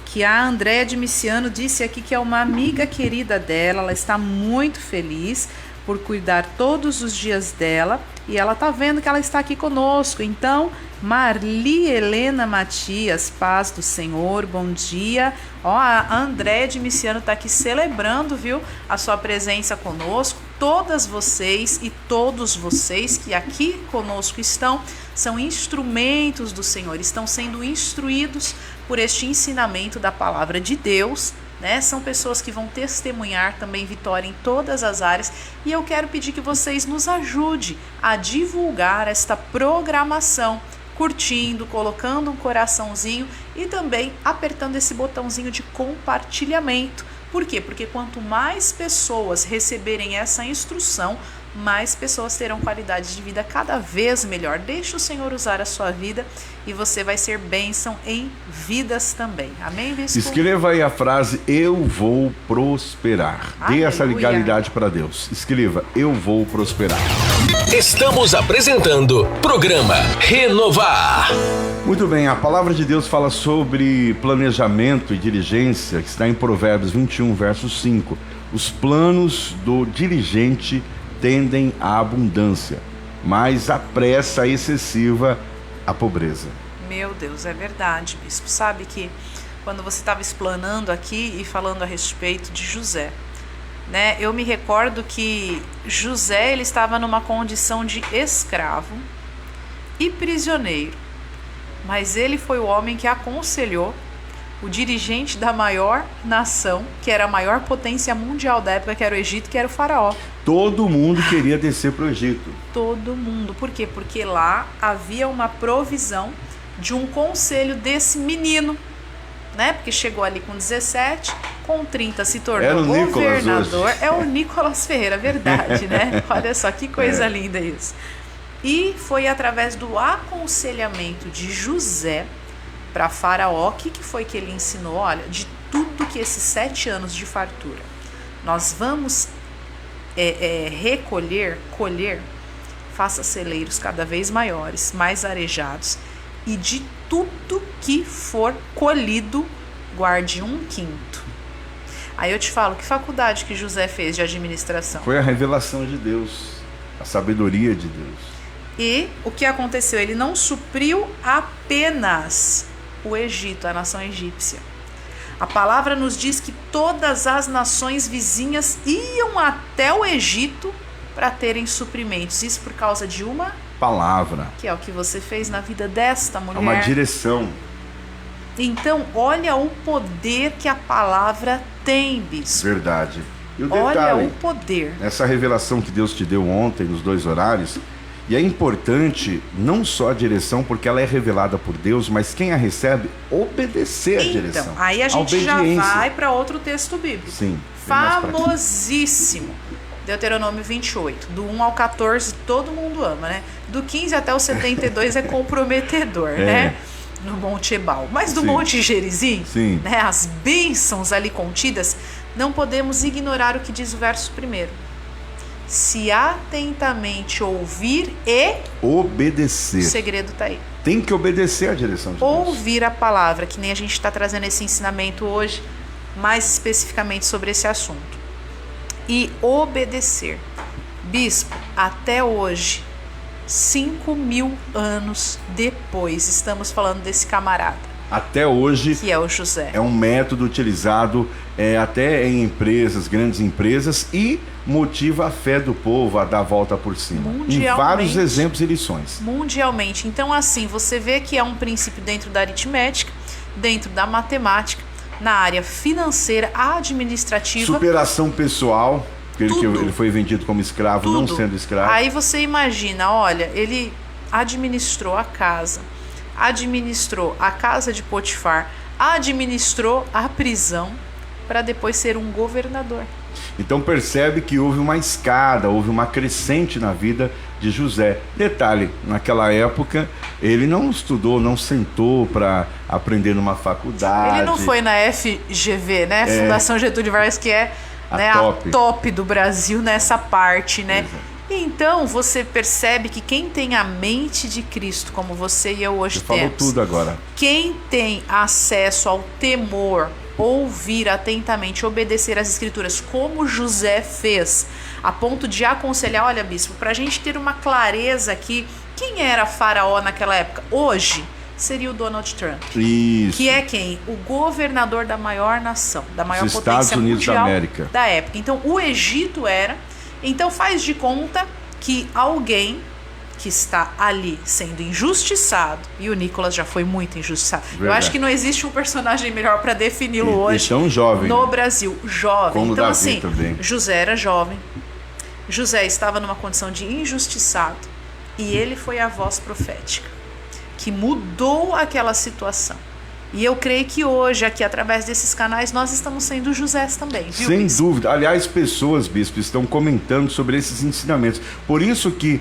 que a Andréa de Miciano disse aqui que é uma amiga querida dela. Ela está muito feliz por cuidar todos os dias dela, e ela tá vendo que ela está aqui conosco. Então, Marli Helena Matias, paz do Senhor, bom dia. Ó, a Andréa de Miciano tá aqui celebrando, viu, a sua presença conosco. Todas vocês e todos vocês que aqui conosco estão, são instrumentos do Senhor, estão sendo instruídos por este ensinamento da palavra de Deus né? São pessoas que vão testemunhar também vitória em todas as áreas, e eu quero pedir que vocês nos ajudem a divulgar esta programação, curtindo, colocando um coraçãozinho e também apertando esse botãozinho de compartilhamento. Por quê? Porque quanto mais pessoas receberem essa instrução, mais pessoas terão qualidade de vida cada vez melhor. Deixe o Senhor usar a sua vida e você vai ser bênção em vidas também. Amém, bispo? Escreva aí a frase: eu vou prosperar. Dê essa Aleluia. legalidade para Deus. Escreva: eu vou prosperar. Estamos apresentando programa Renovar. Muito bem, a palavra de Deus fala sobre planejamento e diligência, que está em Provérbios 21, verso 5. Os planos do diligente tendem à abundância, mas a pressa excessiva à pobreza. Meu Deus, é verdade, bispo. Sabe que quando você estava explanando aqui e falando a respeito de José, né? Eu me recordo que José, ele estava numa condição de escravo e prisioneiro, mas ele foi o homem que aconselhou o dirigente da maior nação, que era a maior potência mundial da época, que era o Egito, que era o faraó. Todo mundo queria descer para o Egito. Todo mundo. Por quê? Porque lá havia uma provisão de um conselho desse menino, né? Porque chegou ali com 17, com 30 se tornou Era o governador. Nicolas hoje. É o Nicolas Ferreira, verdade, né? Olha só que coisa linda isso. E foi através do aconselhamento de José para Faraó, o que foi que ele ensinou? Olha, de tudo que esses 7 anos de fartura nós vamos colher, faça celeiros cada vez maiores, mais arejados, e de tudo que for colhido, guarde 1/5. Aí eu te falo, que faculdade que José fez de administração? Foi a revelação de Deus, a sabedoria de Deus. E o que aconteceu? Ele não supriu apenas o Egito, a nação egípcia. A palavra nos diz que todas as nações vizinhas iam até o Egito para terem suprimentos. Isso por causa de uma Palavra. que é o que você fez na vida desta mulher. É uma direção. Então, olha o poder que a palavra tem, bispo. Verdade. E o Olha detalhe, o poder. essa revelação que Deus te deu ontem, nos 2 horários, e é importante não só a direção, porque ela é revelada por Deus, mas quem a recebe, obedecer a direção. Então, aí a gente já obediência. vai para outro texto bíblico. Sim. bem mais pra aqui. Famosíssimo. Deuteronômio 28, do 1 ao 14, todo mundo ama, né? Do 15 até o 72 é comprometedor, né? No Monte Ebal. Mas do Sim. Monte Gerizim, Sim. né? As bênçãos ali contidas, não podemos ignorar o que diz o verso 1. Se atentamente ouvir e... Obedecer. O segredo tá aí. Tem que obedecer a direção de Deus. Ouvir a palavra, que nem a gente está trazendo esse ensinamento hoje, mais especificamente sobre esse assunto. E obedecer. Bispo, até hoje, 5.000 anos depois, estamos falando desse camarada, Até hoje que é o José. é um método utilizado até em empresas, grandes empresas, e motiva a fé do povo a dar a volta por cima. Em Mundialmente. vários exemplos e lições. Mundialmente. Então, assim, você vê que é um princípio dentro da aritmética, dentro da matemática, na área financeira, administrativa. Superação pessoal, que Tudo. ele foi vendido como escravo, não Tudo. sendo escravo. Aí você imagina, olha, ele administrou a casa de Potifar, administrou a prisão, para depois ser um governador. Então percebe que houve uma escada, houve uma crescente na vida de José. Detalhe, naquela época ele não estudou, não sentou para aprender numa faculdade. Ele não foi na FGV, né? Fundação Getúlio Vargas, que é a top do Brasil nessa parte, né? Exato. Então você percebe que quem tem a mente de Cristo, como você e eu hoje Você falou temos, tudo agora. quem tem acesso ao temor, ouvir atentamente, obedecer às escrituras, como José fez, a ponto de aconselhar, olha, bispo, para a gente ter uma clareza aqui, quem era Faraó naquela época? Hoje seria o Donald Trump. Isso. Que é quem? O governador da maior nação, da maior Os potência Estados Unidos da mundial América. da época. Então, o Egito era. Então, faz de conta que alguém que está ali sendo injustiçado, e o Nicolas já foi muito injustiçado. Verdade. Eu acho que não existe um personagem melhor para defini-lo hoje tão jovem, no né? Brasil. Jovem. Como Então, Davi assim, também. José era jovem. José estava numa condição de injustiçado e ele foi a voz profética que mudou aquela situação. E eu creio que hoje, aqui, através desses canais, nós estamos sendo Josés também, viu, Sem Bispo? dúvida. Aliás, pessoas, Bispo, estão comentando sobre esses ensinamentos. Por isso que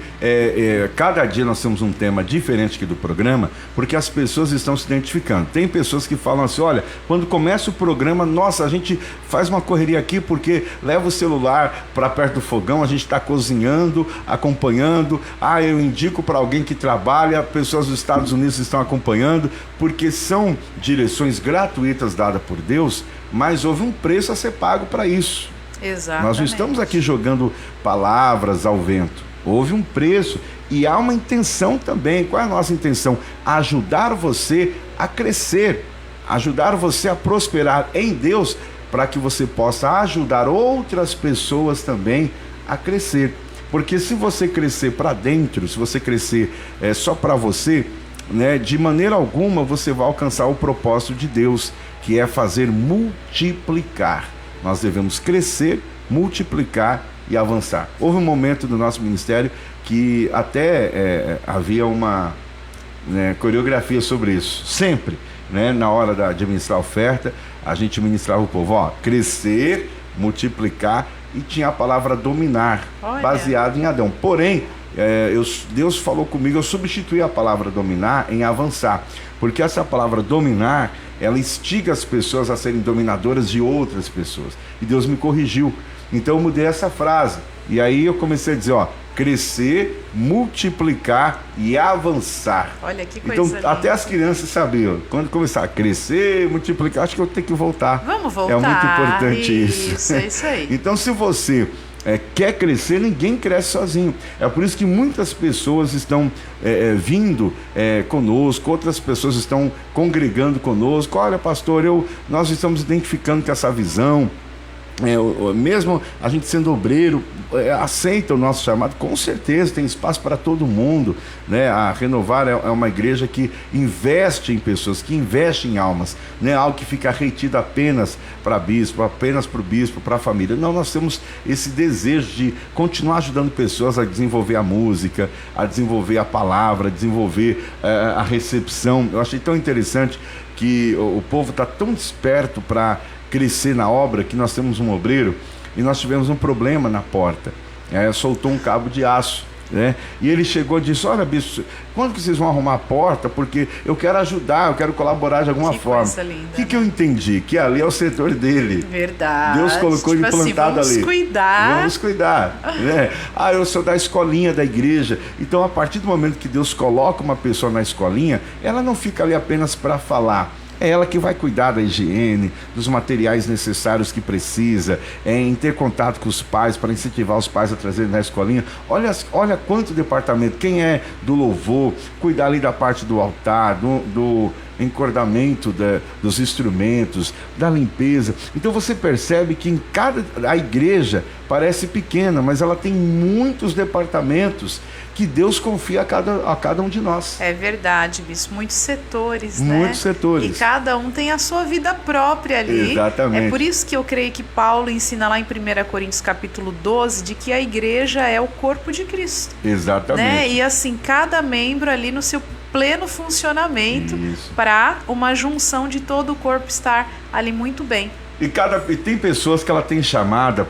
cada dia nós temos um tema diferente aqui do programa, porque as pessoas estão se identificando. Tem pessoas que falam assim, olha, quando começa o programa, nossa, a gente faz uma correria aqui porque leva o celular para perto do fogão, a gente está cozinhando, acompanhando. Eu indico para alguém que trabalha, pessoas dos Estados Unidos estão acompanhando, porque são direções gratuitas dadas por Deus, mas houve um preço a ser pago para isso. Exatamente. Nós não estamos aqui jogando palavras ao vento. Houve um preço e há uma intenção também. Qual é a nossa intenção? Ajudar você a crescer, ajudar você a prosperar em Deus, para que você possa ajudar outras pessoas também a crescer. Porque se você crescer para dentro, se você crescer só para você, né, de maneira alguma você vai alcançar o propósito de Deus, que é fazer multiplicar. Nós devemos crescer, multiplicar e avançar. Houve um momento do nosso ministério que até havia uma coreografia sobre isso. Sempre, né, na hora de administrar a oferta, a gente ministrava o povo, crescer, multiplicar, e tinha a palavra dominar, baseado em Adão. Porém, Deus falou comigo, eu substituí a palavra dominar em avançar, porque essa palavra dominar, ela instiga as pessoas a serem dominadoras de outras pessoas, e Deus me corrigiu, então eu mudei essa frase, e aí eu comecei a dizer, crescer, multiplicar e avançar. Olha que coisa então, linda. até as crianças sabiam, quando começar a crescer, multiplicar, acho que eu tenho que voltar. Vamos voltar. É muito importante isso. É isso aí. Então, se você quer crescer, ninguém cresce sozinho. É por isso que muitas pessoas estão vindo conosco, outras pessoas estão congregando conosco. Olha, pastor, nós estamos identificando com essa visão. Mesmo a gente sendo obreiro, aceita o nosso chamado, com certeza tem espaço para todo mundo, né? A Renovar é uma igreja que investe em pessoas, que investe em almas, não é algo que fica retido apenas para bispo, apenas para o bispo, para a família. Não, nós temos esse desejo de continuar ajudando pessoas a desenvolver a música, a desenvolver a palavra, a desenvolver a recepção. Eu achei tão interessante que o povo está tão desperto para crescer na obra, que nós temos um obreiro e nós tivemos um problema na porta. Soltou um cabo de aço, né? E ele chegou e disse, olha, bispo, quando que vocês vão arrumar a porta? Porque eu quero ajudar, eu quero colaborar de alguma forma. O que eu entendi? Que ali é o setor dele. Verdade. Deus colocou ele plantado ali. Vamos cuidar. Né? Eu sou da escolinha da igreja. Então, a partir do momento que Deus coloca uma pessoa na escolinha, ela não fica ali apenas para falar. É ela que vai cuidar da higiene, dos materiais necessários que precisa, em ter contato com os pais, para incentivar os pais a trazerem na escolinha. Olha quanto departamento, quem é do louvor, cuidar ali da parte do altar, do encordamento dos instrumentos, da limpeza. Então você percebe que a igreja parece pequena, mas ela tem muitos departamentos que Deus confia a cada um de nós. É verdade, bispo. Muitos setores, Muitos setores. E cada um tem a sua vida própria ali. Exatamente. É por isso que eu creio que Paulo ensina lá em 1 Coríntios capítulo 12, de que a igreja é o corpo de Cristo. Exatamente. Né? E assim, cada membro ali no seu pleno funcionamento, para uma junção de todo o corpo estar ali muito bem. E tem pessoas que ela tem chamada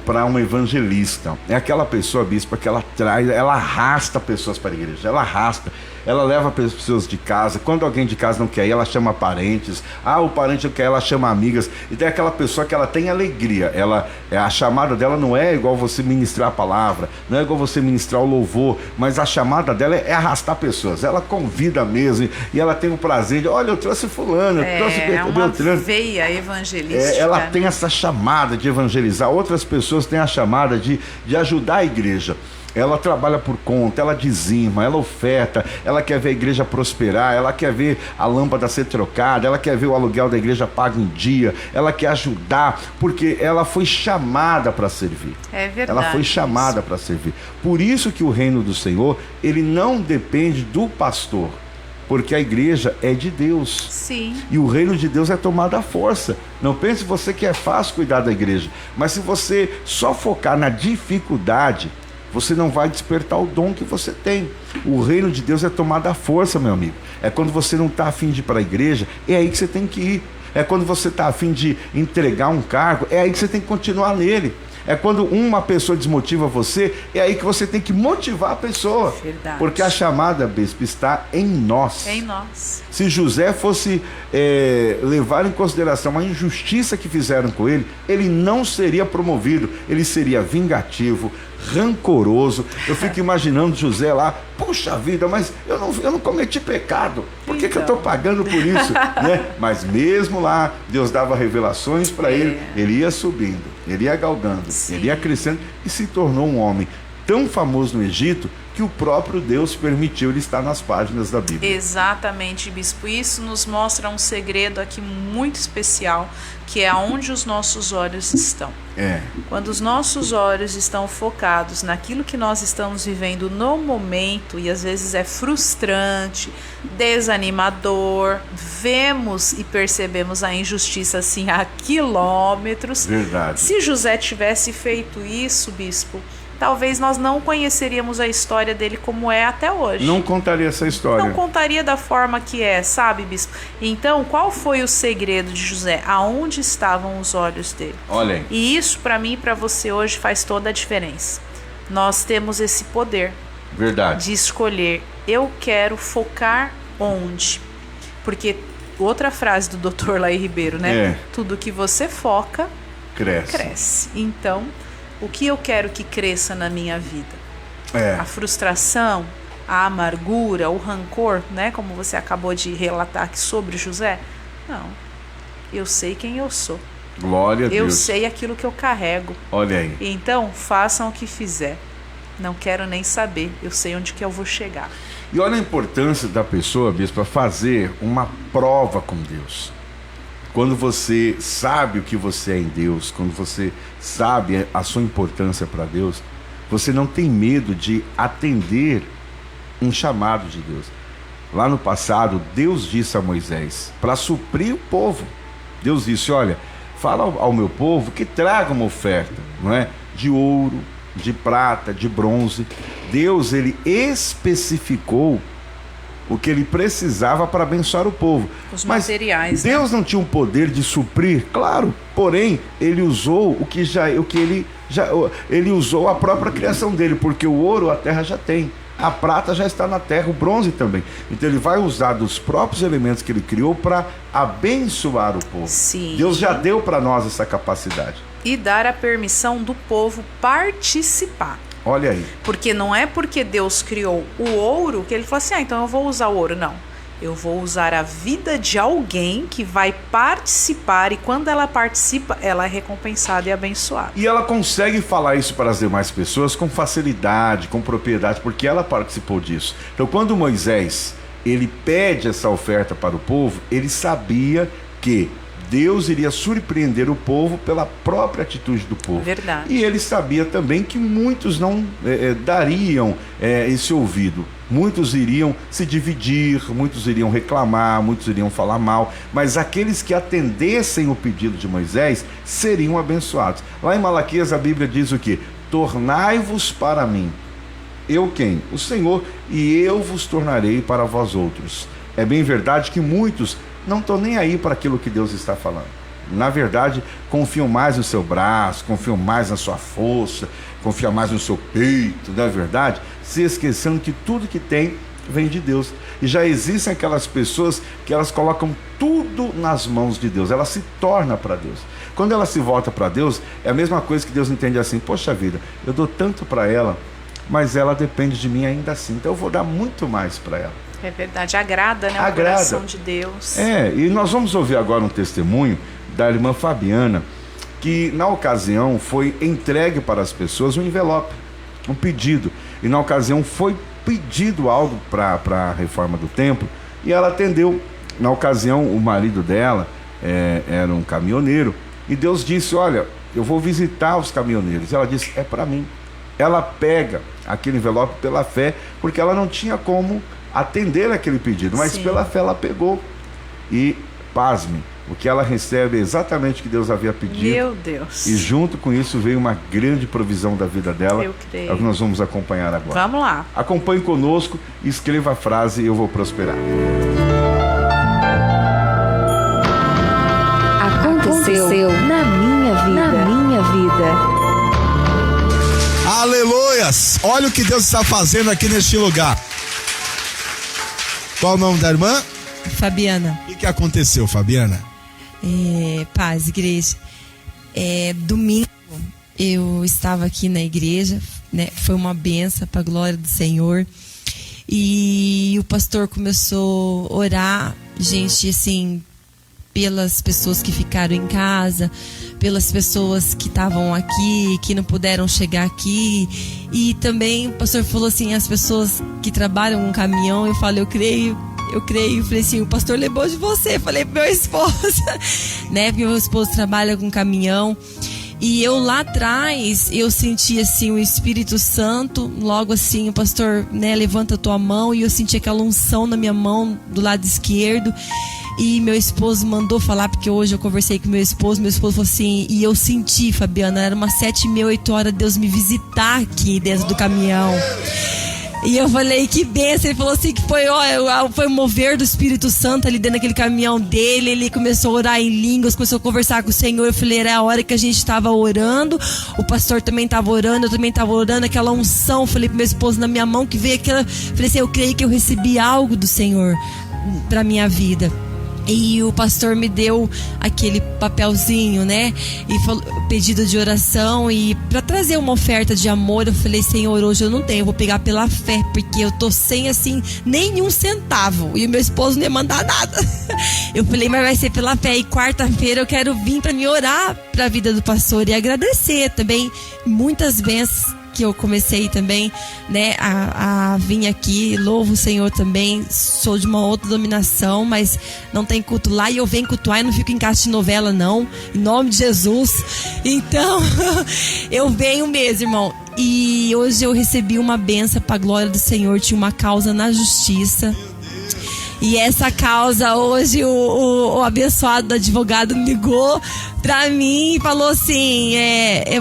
para um evangelista. É aquela pessoa, bispa, que ela arrasta pessoas para a igreja, ela leva pessoas de casa. Quando alguém de casa não quer ir, ela chama parentes. O parente não quer ir, ela chama amigas. E tem aquela pessoa que ela tem alegria. A chamada dela não é igual você ministrar a palavra, não é igual você ministrar o louvor, mas a chamada dela é arrastar pessoas. Ela convida mesmo, e ela tem o prazer de, olha, eu trouxe fulano, eu trouxe Beltrano. Veia evangelística. ela tem essa chamada de evangelizar, outras pessoas têm a chamada de ajudar a igreja. Ela trabalha por conta, ela dizima, ela oferta, ela quer ver a igreja prosperar, ela quer ver a lâmpada ser trocada, ela quer ver o aluguel da igreja pago em dia, ela quer ajudar, porque ela foi chamada para servir. É verdade. Ela foi chamada para servir. Por isso que o reino do Senhor, ele não depende do pastor, porque a igreja é de Deus. Sim. E o reino de Deus é tomado à força. Não pense você que é fácil cuidar da igreja, mas se você só focar na dificuldade, você não vai despertar o dom que você tem. O reino de Deus é tomado à força, meu amigo. É quando você não está afim de ir para a igreja, é aí que você tem que ir. É quando você está afim de entregar um cargo, é aí que você tem que continuar nele. É quando uma pessoa desmotiva você, é aí que você tem que motivar a pessoa. Verdade. Porque a chamada, bispo, está em nós. É em nós. Se José fosse levar em consideração a injustiça que fizeram com ele, ele não seria promovido, ele seria vingativo, rancoroso. Eu fico imaginando José lá, puxa vida, mas eu não cometi pecado, por que eu estou pagando por isso? Né? Mas mesmo lá, Deus dava revelações para ele ia subindo, ele ia galgando, Sim. ele ia crescendo e se tornou um homem tão famoso no Egito que o próprio Deus permitiu ele estar nas páginas da Bíblia. Exatamente, bispo. Isso nos mostra um segredo aqui muito especial, que é aonde os nossos olhos estão. Quando os nossos olhos estão focados naquilo que nós estamos vivendo no momento, e às vezes é frustrante, desanimador, vemos e percebemos a injustiça assim a quilômetros. Verdade. Se José tivesse feito isso, bispo, talvez nós não conheceríamos a história dele como é até hoje. Não contaria essa história. Não contaria da forma que é, sabe, bispo? Então, qual foi o segredo de José? Aonde estavam os olhos dele? Olha aí. E isso, para mim e para você hoje, faz toda a diferença. Nós temos esse poder Verdade. de escolher. Eu quero focar onde? Porque outra frase do Dr. Laí Ribeiro, né? Tudo que você foca, cresce. Então, o que eu quero que cresça na minha vida? A frustração, a amargura, o rancor, né? Como você acabou de relatar aqui sobre José. Não. Eu sei quem eu sou. Glória a Deus. Eu sei aquilo que eu carrego. Olha aí. Então, façam o que fizer. Não quero nem saber. Eu sei onde que eu vou chegar. E olha a importância da pessoa, bispo, fazer uma prova com Deus. Quando você sabe o que você é em Deus, quando você sabe a sua importância para Deus, você não tem medo de atender um chamado de Deus. Lá no passado, Deus disse a Moisés, para suprir o povo, Deus disse, olha, fala ao meu povo que traga uma oferta, não é? De ouro, de prata, de bronze. Deus, ele especificou o que ele precisava para abençoar o povo. Os materiais. Deus não tinha o poder de suprir, claro, porém, ele usou ele usou a própria criação dele, porque o ouro a terra já tem, a prata já está na terra, o bronze também. Então ele vai usar dos próprios elementos que ele criou para abençoar o povo. Sim. Deus já deu para nós essa capacidade. E dar a permissão do povo participar. Olha aí. Porque não é porque Deus criou o ouro que ele falou assim, então eu vou usar o ouro. Não. Eu vou usar a vida de alguém que vai participar, e quando ela participa, ela é recompensada e abençoada. E ela consegue falar isso para as demais pessoas com facilidade, com propriedade, porque ela participou disso. Então, quando Moisés, ele pede essa oferta para o povo, ele sabia que Deus iria surpreender o povo pela própria atitude do povo. Verdade. E ele sabia também que muitos não dariam esse ouvido. Muitos iriam se dividir, muitos iriam reclamar, muitos iriam falar mal, mas aqueles que atendessem o pedido de Moisés seriam abençoados. Lá em Malaquias a Bíblia diz o quê? Tornai-vos para mim. Eu quem? O Senhor, e eu vos tornarei para vós outros. É bem verdade que muitos não estão nem aí para aquilo que Deus está falando. Na verdade, confiam mais no seu braço, confiam mais na sua força, confiam mais no seu peito, não é verdade? Se esquecendo que tudo que tem vem de Deus. E já existem aquelas pessoas que elas colocam tudo nas mãos de Deus, ela se torna para Deus. Quando ela se volta para Deus, é a mesma coisa que Deus entende assim, poxa vida, eu dou tanto para ela, mas ela depende de mim ainda assim, então eu vou dar muito mais para ela. É verdade, agrada, né? Agrada. O coração de Deus. E nós vamos ouvir agora um testemunho da irmã Fabiana, que na ocasião foi entregue para as pessoas um envelope, um pedido. E na ocasião foi pedido algo para a reforma do templo e ela atendeu. Na ocasião, o marido dela era um caminhoneiro e Deus disse: olha, eu vou visitar os caminhoneiros. Ela disse: é para mim. Ela pega aquele envelope pela fé, porque ela não tinha como atender aquele pedido, mas Sim. pela fé ela pegou. E, pasme, o que ela recebe é exatamente o que Deus havia pedido. Meu Deus. E junto com isso veio uma grande provisão da vida dela. Eu creio. É o que nós vamos acompanhar agora. Vamos lá. Acompanhe conosco e escreva a frase: eu vou prosperar. Aconteceu na minha vida. Na minha vida. Aleluias! Olha o que Deus está fazendo aqui neste lugar. Qual o nome da irmã? Fabiana. O que aconteceu, Fabiana? Paz, igreja. Domingo eu estava aqui na igreja, né? Foi uma benção para a glória do Senhor. E o pastor começou a orar, gente, assim, pelas pessoas que ficaram em casa, pelas pessoas que estavam aqui, que não puderam chegar aqui. E também o pastor falou assim, as pessoas que trabalham com caminhão, eu falei, eu creio. Falei assim, o pastor lembrou de você. Falei pro meu esposo, né? Porque meu esposo trabalha com caminhão. E eu lá atrás, eu senti assim o Espírito Santo, logo assim, o pastor, né, levanta a tua mão, e eu senti aquela unção na minha mão, do lado esquerdo. E meu esposo mandou falar, porque hoje eu conversei com meu esposo falou assim, e eu senti, Fabiana, era umas 7h30, 8h, Deus me visitar aqui dentro do caminhão. E eu falei, que benção. Ele falou assim que foi o mover do Espírito Santo ali dentro daquele caminhão dele. Ele começou a orar em línguas, começou a conversar com o Senhor. Eu falei, era a hora que a gente estava orando. O pastor também estava orando, eu também estava orando. Aquela unção, falei pro meu esposo na minha mão, que veio aquela... Falei assim, eu creio que eu recebi algo do Senhor pra minha vida. E o pastor me deu aquele papelzinho, né? E falou, pedido de oração. E para trazer uma oferta de amor, eu falei, Senhor, hoje eu não tenho, eu vou pegar pela fé, porque eu tô sem, assim, nenhum centavo. E o meu esposo não ia mandar nada. Eu falei, mas vai ser pela fé. E quarta-feira eu quero vir para me orar para a vida do pastor e agradecer também muitas bênçãos que eu comecei também, né, a vir aqui. Louvo o Senhor também. Sou de uma outra denominação, mas não tem culto lá, e eu venho cultuar e não fico em casa de novela, não, em nome de Jesus. Então eu venho mesmo, irmão. E hoje eu recebi uma benção para a glória do Senhor. Tinha uma causa na justiça, e essa causa hoje o abençoado advogado ligou pra mim e falou assim,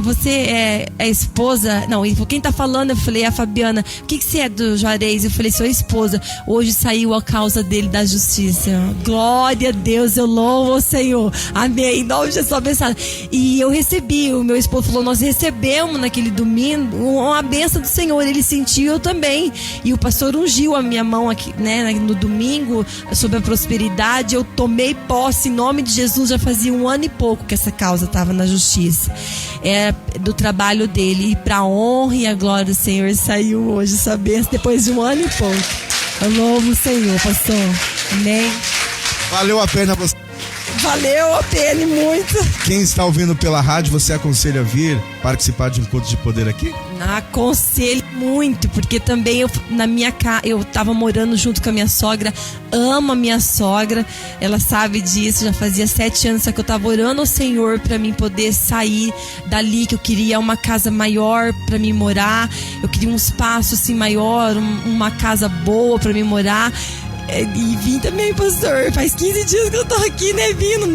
você é a esposa? Não, ele falou, quem tá falando? Eu falei, a Fabiana. O que você é do Juarez? Eu falei, sou a esposa. Hoje saiu a causa dele da justiça. Glória a Deus, eu louvo o Senhor. Amém, em nome de Jesus, abençoado. E eu recebi, o meu esposo falou, nós recebemos naquele domingo uma bênção do Senhor. Ele sentiu, eu também. E o pastor ungiu a minha mão aqui, né, no domingo, sobre a prosperidade. Eu tomei posse em nome de Jesus. Já fazia 1 ano e pouco que essa causa estava na justiça, do trabalho dele, e para a honra e a glória do Senhor saiu hoje essa bênção depois de 1 ano e pouco. Eu louvo o Senhor, pastor. Amém. Valeu a pena você. Valeu a pena, muito. Quem está ouvindo pela rádio, você aconselha a vir participar de um culto de poder aqui? Aconselho muito, porque também eu tava morando junto com a minha sogra. Amo a minha sogra, ela sabe disso. Já fazia 7 anos, só que eu tava orando ao Senhor para mim poder sair dali, que eu queria uma casa maior para mim morar. Eu queria um espaço assim maior, uma casa boa para mim morar. E vim também, pastor. Faz 15 dias que eu tô aqui, né? Vindo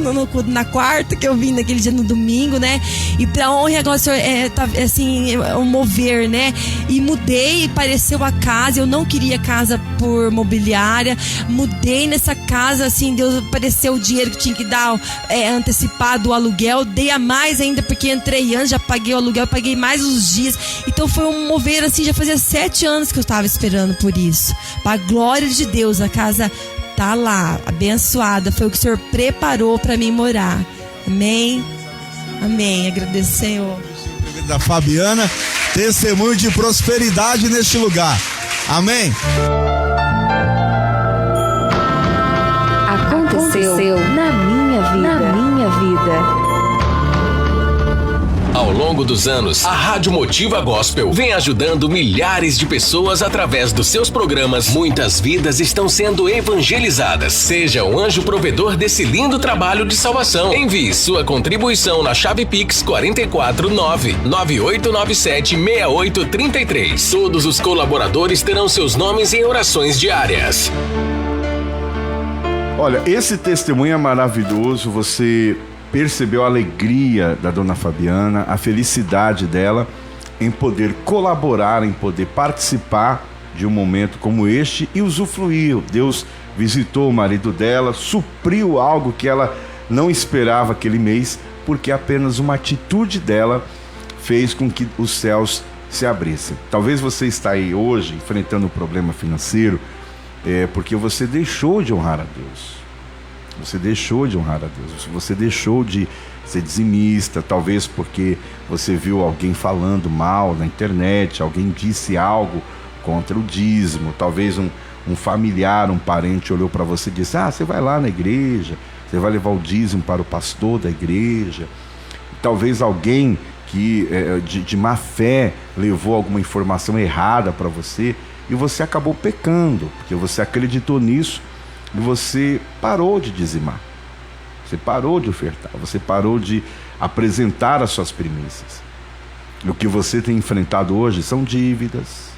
na quarta, que eu vim naquele dia no domingo, né? E pra honra e agora, senhor, tá, assim, o mover, né? E mudei, pareceu a casa. Eu não queria casa por mobiliária. Mudei nessa casa, assim, Deus apareceu o dinheiro que tinha que dar antecipado o aluguel. Dei a mais ainda, porque entrei antes, já paguei o aluguel, paguei mais os dias. Então foi um mover, assim, já fazia 7 anos que eu tava esperando por isso. Pra glória de Deus, a casa tá lá, abençoada. Foi o que o Senhor preparou para mim morar. Amém? Amém. Agradeço, Senhor. Da Fabiana, testemunho de prosperidade neste lugar. Amém? aconteceu na minha vida. Na minha vida. Ao longo dos anos, a Rádio Motiva Gospel vem ajudando milhares de pessoas através dos seus programas. Muitas vidas estão sendo evangelizadas. Seja um anjo provedor desse lindo trabalho de salvação. Envie sua contribuição na chave Pix 449-9897-6833. Todos os colaboradores terão seus nomes em orações diárias. Olha, esse testemunho é maravilhoso. Você percebeu a alegria da dona Fabiana, a felicidade dela em poder colaborar, em poder participar de um momento como este e usufruir. Deus visitou o marido dela, supriu algo que ela não esperava aquele mês, porque apenas uma atitude dela fez com que os céus se abrissem. Talvez você está aí hoje enfrentando um problema financeiro, porque você deixou de honrar a Deus. Você deixou de honrar a Deus, você deixou de ser dizimista, talvez porque você viu alguém falando mal na internet, alguém disse algo contra o dízimo, talvez um familiar, um parente olhou para você e disse: você vai lá na igreja, você vai levar o dízimo para o pastor da igreja. Talvez alguém que de má fé levou alguma informação errada para você e você acabou pecando, porque você acreditou nisso. E você parou de dizimar, você parou de ofertar, você parou de apresentar as suas primícias. E o que você tem enfrentado hoje são dívidas.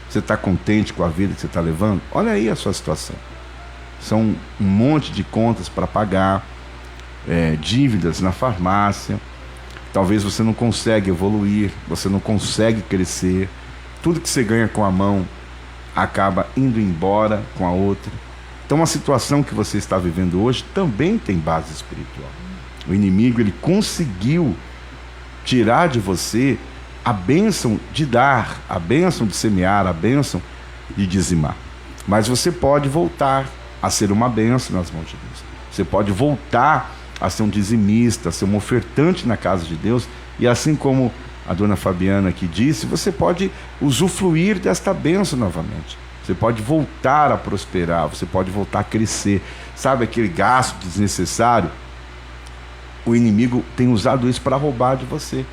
Você está contente com a vida que você está levando? Olha aí a sua situação. São um monte de contas para pagar, dívidas na farmácia. Talvez você não consegue evoluir, você não consegue crescer. Tudo que você ganha com a mão acaba indo embora com a outra. Então a situação que você está vivendo hoje também tem base espiritual. O inimigo, ele conseguiu tirar de você a bênção de dar, a bênção de semear, a bênção de dizimar. Mas você pode voltar a ser uma bênção nas mãos de Deus. Você pode voltar a ser um dizimista, a ser um ofertante na casa de Deus. E assim como a dona Fabiana aqui disse, você pode usufruir desta bênção novamente. Você pode voltar a prosperar, você pode voltar a crescer. Sabe aquele gasto desnecessário? O inimigo tem usado isso para roubar de você.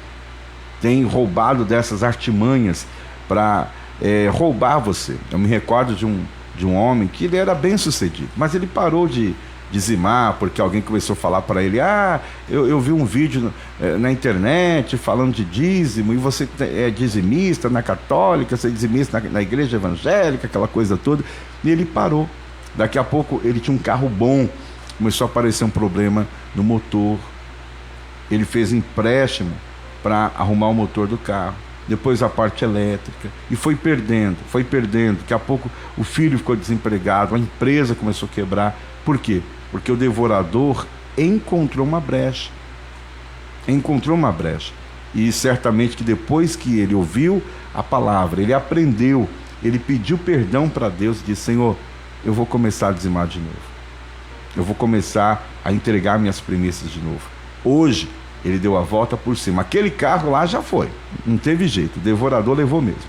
Tem roubado dessas artimanhas para roubar você. Eu me recordo de um homem que ele era bem sucedido, mas ele parou de dizimar porque alguém começou a falar para ele: eu vi um vídeo na internet falando de dízimo, e você é dizimista na católica, você é dizimista na igreja evangélica, aquela coisa toda. E ele parou. Daqui a pouco ele tinha um carro bom, começou a aparecer um problema no motor. Ele fez empréstimo para arrumar o motor do carro, depois a parte elétrica, e foi perdendo. Daqui a pouco o filho ficou desempregado, a empresa começou a quebrar. Por quê? Porque o devorador encontrou uma brecha. E certamente que depois que ele ouviu a palavra, ele aprendeu, ele pediu perdão para Deus e disse: Senhor, eu vou começar a dizimar de novo. Eu vou começar a entregar minhas primícias de novo. Hoje, ele deu a volta por cima. Aquele carro lá já foi, não teve jeito, o devorador levou mesmo.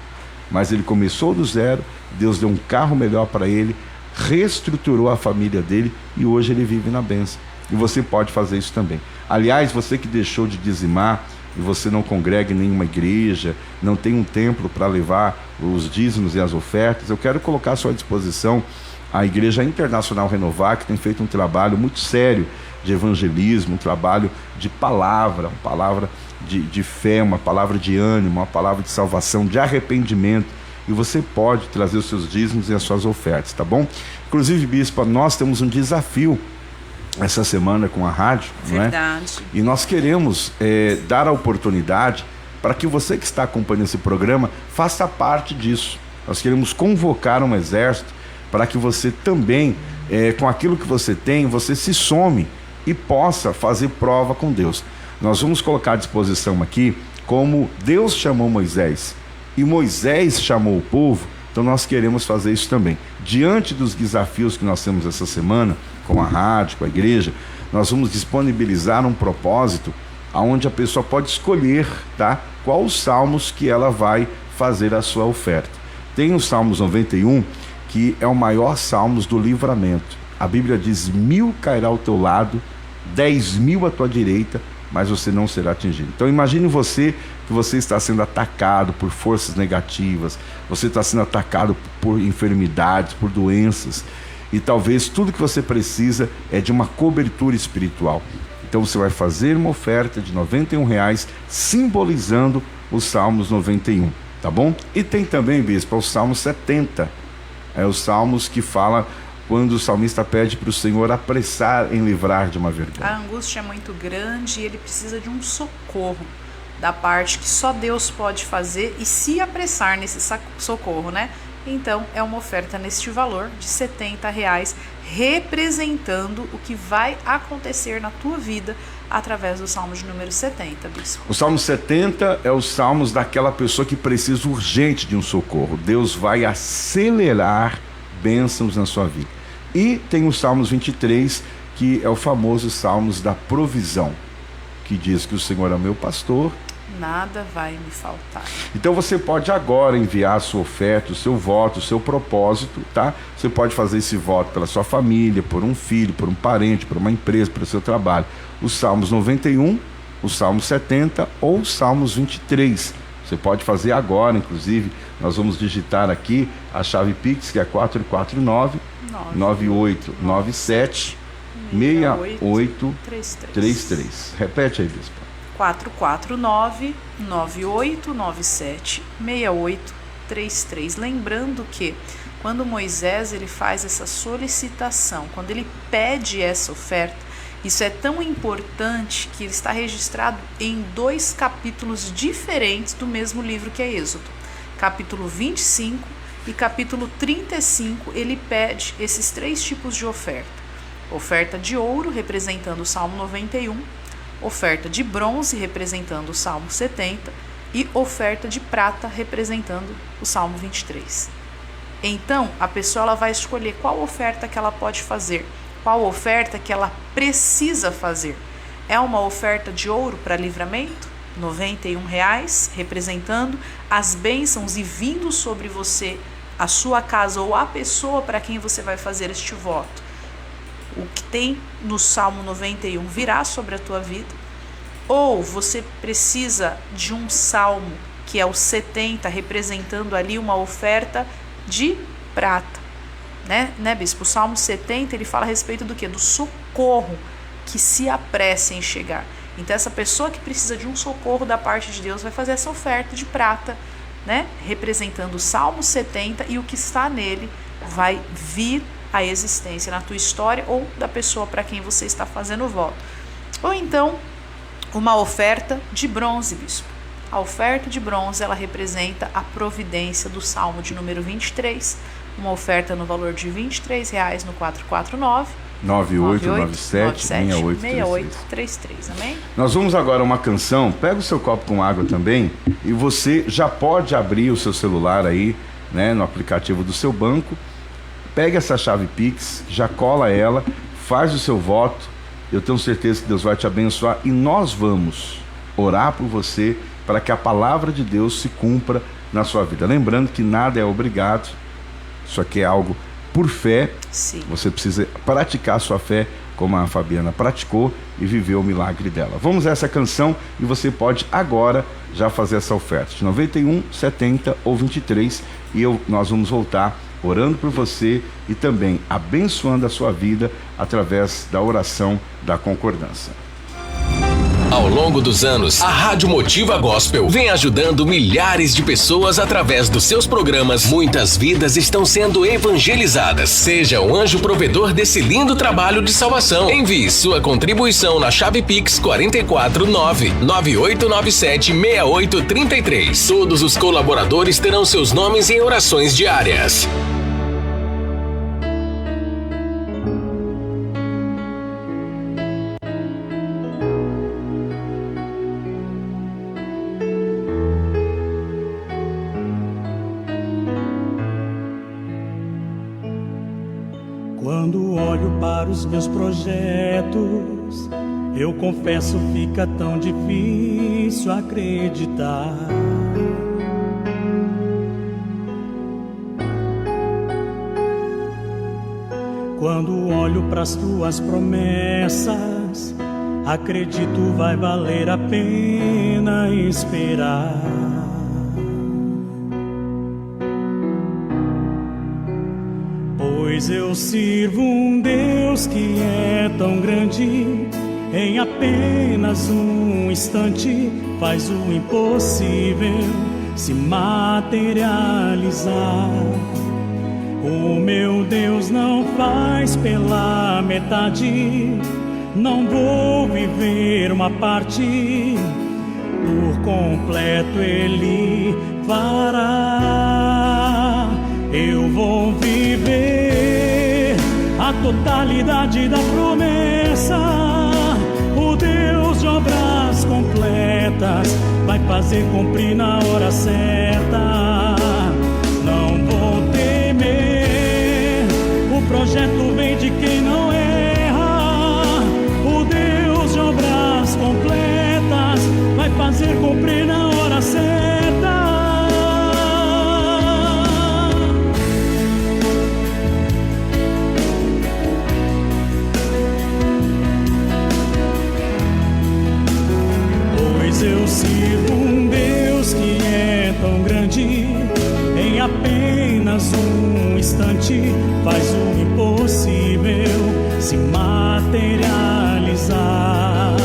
Mas ele começou do zero, Deus deu um carro melhor para ele, reestruturou a família dele e hoje ele vive na bênção. E você pode fazer isso também. Aliás, você que deixou de dizimar e você não congrega em nenhuma igreja, não tem um templo para levar os dízimos e as ofertas, eu quero colocar à sua disposição a Igreja Internacional Renovar, que tem feito um trabalho muito sério de evangelismo, um trabalho de palavra, uma palavra de fé, uma palavra de ânimo, uma palavra de salvação, de arrependimento. E você pode trazer os seus dízimos e as suas ofertas, tá bom? Inclusive, bispa, nós temos um desafio essa semana com a rádio, verdade, não é? E nós queremos dar a oportunidade para que você que está acompanhando esse programa faça parte disso. Nós queremos convocar um exército para que você também, com aquilo que você tem, você se some e possa fazer prova com Deus. Nós vamos colocar à disposição aqui como Deus chamou Moisés e Moisés chamou o povo. Então nós queremos fazer isso também. Diante dos desafios que nós temos essa semana, com a rádio, com a igreja, nós vamos disponibilizar um propósito onde a pessoa pode escolher, tá, qual os salmos que ela vai fazer a sua oferta. Tem o Salmos 91, que é o maior salmos do livramento. A Bíblia diz: 1.000 cairá ao teu lado, 10.000 à tua direita, mas você não será atingido. Então imagine você que você está sendo atacado por forças negativas, você está sendo atacado por enfermidades, por doenças, e talvez tudo que você precisa é de uma cobertura espiritual. Então você vai fazer uma oferta de R$91, simbolizando os Salmos 91, tá bom? E tem também, bispo, o Salmo 70, os Salmos que fala quando o salmista pede para o Senhor apressar em livrar de uma vergonha. A angústia é muito grande e ele precisa de um socorro da parte que só Deus pode fazer e se apressar nesse socorro, né? Então é uma oferta neste valor de R$70, representando o que vai acontecer na tua vida através do Salmo de número 70, bispo. O Salmo 70 é os salmos daquela pessoa que precisa urgente de um socorro. Deus vai acelerar bênçãos na sua vida. E tem o Salmos 23, que é o famoso Salmos da provisão, que diz que o Senhor é o meu pastor, nada vai me faltar. Então você pode agora enviar a sua oferta, o seu voto, o seu propósito, tá? Você pode fazer esse voto pela sua família, por um filho, por um parente, por uma empresa, pelo seu trabalho. Os Salmos 91, os Salmos 70 ou os Salmos 23. Você pode fazer agora, inclusive, nós vamos digitar aqui a chave Pix, que é 449-9897-6833. Repete aí, bispo. 449-9897-6833. Lembrando que quando Moisés ele faz essa solicitação, quando ele pede essa oferta, isso é tão importante que ele está registrado em 2 capítulos diferentes do mesmo livro que é Êxodo. Capítulo 25 e capítulo 35, ele pede esses 3 tipos de oferta. Oferta de ouro, representando o Salmo 91, oferta de bronze, representando o Salmo 70, e oferta de prata, representando o Salmo 23. Então, a pessoa ela vai escolher qual oferta que ela pode fazer, qual oferta que ela precisa fazer. É uma oferta de ouro para livramento, R$91, representando as bênçãos e vindo sobre você, a sua casa ou a pessoa para quem você vai fazer este voto. O que tem no Salmo 91 virá sobre a tua vida. Ou você precisa de um salmo, que é o 70, representando ali uma oferta de prata. Né, bispo? O Salmo 70, ele fala a respeito do quê? Do socorro que se apressa em chegar. Então, essa pessoa que precisa de um socorro da parte de Deus vai fazer essa oferta de prata, né? Representando o Salmo 70, e o que está nele vai vir à existência na tua história ou da pessoa para quem você está fazendo o voto. Ou então, uma oferta de bronze, bispo. A oferta de bronze, ela representa a providência do Salmo de número 23, uma oferta no valor de R$23 no 449 9897-6833. Amém? Nós vamos agora a uma canção. Pega o seu copo com água também e você já pode abrir o seu celular aí, né, no aplicativo do seu banco. Pega essa chave Pix, já cola ela, faz o seu voto. Eu tenho certeza que Deus vai te abençoar e nós vamos orar por você para que a palavra de Deus se cumpra na sua vida. Lembrando que nada é obrigado, isso aqui é algo por fé. Sim. Você precisa praticar a sua fé como a Fabiana praticou e viveu o milagre dela. Vamos a essa canção e você pode agora já fazer essa oferta de 91, 70 ou 23 e nós vamos voltar orando por você e também abençoando a sua vida através da oração da concordância. Ao longo dos anos, a Rádio Motiva Gospel vem ajudando milhares de pessoas através dos seus programas. Muitas vidas estão sendo evangelizadas. Seja um anjo provedor desse lindo trabalho de salvação. Envie sua contribuição na chave Pix 449-9897-6833. Todos os colaboradores terão seus nomes em orações diárias. Quando olho para os meus projetos, eu confesso, fica tão difícil acreditar. Quando olho pras tuas promessas, acredito vai valer a pena esperar. Pois eu sirvo um Deus que é tão grande, em apenas um instante faz o impossível se materializar. O meu Deus não faz pela metade, não vou viver uma parte, por completo Ele fará. Eu vou viver a totalidade da promessa. O Deus de obras completas vai fazer cumprir na hora certa. Não vou temer, o projeto vem de quem não erra. O Deus de obras completas vai fazer cumprir na hora certa. Eu sirvo um Deus que é tão grande, em apenas um instante faz o impossível se materializar.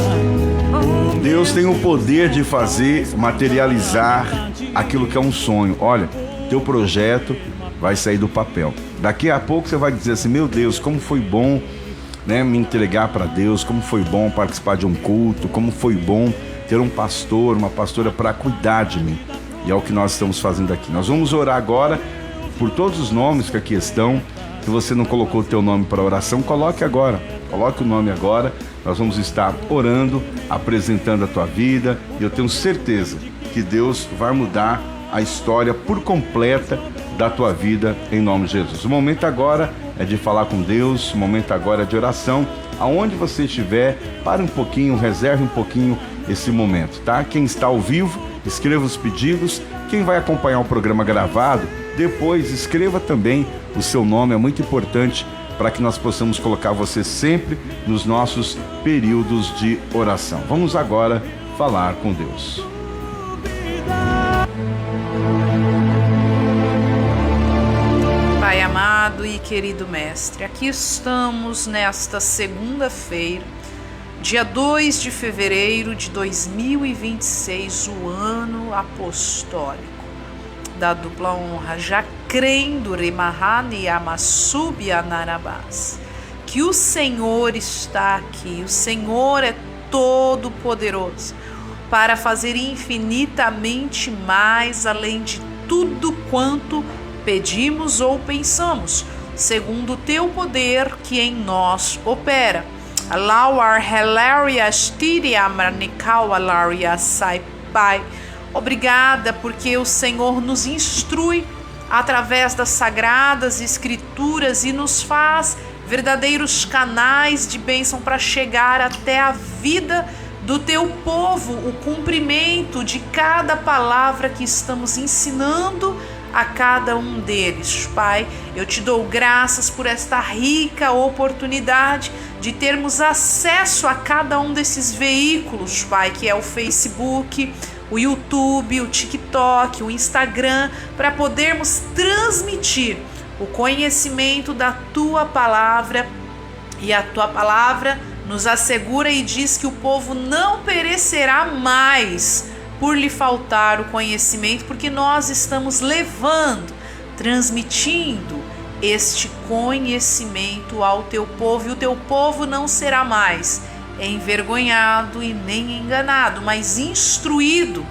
Deus tem o poder de fazer materializar aquilo que é um sonho. Olha, teu projeto vai sair do papel. Daqui a pouco você vai dizer assim: meu Deus, como foi bom, né, me entregar para Deus, como foi bom participar de um culto, como foi bom ter um pastor, uma pastora para cuidar de mim. E é o que nós estamos fazendo aqui. Nós vamos orar agora por todos os nomes que aqui estão. Se você não colocou o teu nome para oração, coloque agora. Coloque o nome agora. Nós vamos estar orando, apresentando a tua vida. E eu tenho certeza que Deus vai mudar a história por completa da tua vida, em nome de Jesus. O momento agora é de falar com Deus. O momento agora é de oração. Aonde você estiver, pare um pouquinho, reserve um pouquinho esse momento, tá? Quem está ao vivo, escreva os pedidos. Quem vai acompanhar o programa gravado, depois escreva também o seu nome. É muito importante para que nós possamos colocar você sempre nos nossos períodos de oração. Vamos agora falar com Deus. Pai amado e querido Mestre, aqui estamos nesta segunda-feira, dia 2 de fevereiro de 2026, o ano apostólico da dupla honra, já crendo Remahani Amasubi Anarabás, que o Senhor está aqui, o Senhor é todo poderoso para fazer infinitamente mais além de tudo quanto pedimos ou pensamos, segundo o teu poder que em nós opera. Pai, obrigada porque o Senhor nos instrui através das sagradas escrituras e nos faz verdadeiros canais de bênção para chegar até a vida do teu povo, o cumprimento de cada palavra que estamos ensinando a cada um deles. Pai, eu te dou graças por esta rica oportunidade de termos acesso a cada um desses veículos, Pai, que é o Facebook, o YouTube, o TikTok, o Instagram, para podermos transmitir o conhecimento da tua palavra. E a tua palavra nos assegura e diz que o povo não perecerá mais por lhe faltar o conhecimento, porque nós estamos levando, transmitindo este conhecimento ao teu povo, e o teu povo não será mais envergonhado e nem enganado, mas instruído,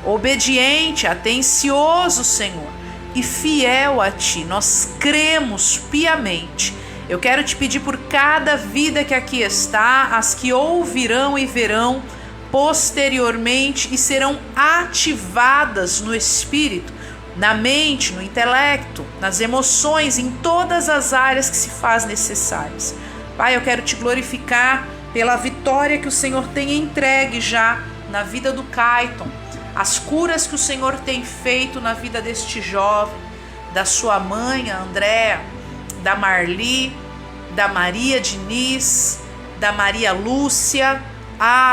obediente, atencioso, Senhor, e fiel a ti. Nós cremos piamente. Eu quero te pedir por cada vida que aqui está, as que ouvirão e verão posteriormente e serão ativadas no espírito, na mente, no intelecto, nas emoções, em todas as áreas que se faz necessárias. Pai, eu quero te glorificar pela vitória que o Senhor tem entregue já na vida do Caiton, as curas que o Senhor tem feito na vida deste jovem, da sua mãe, a Andréa, da Marli, da Maria Diniz, da Maria Lúcia,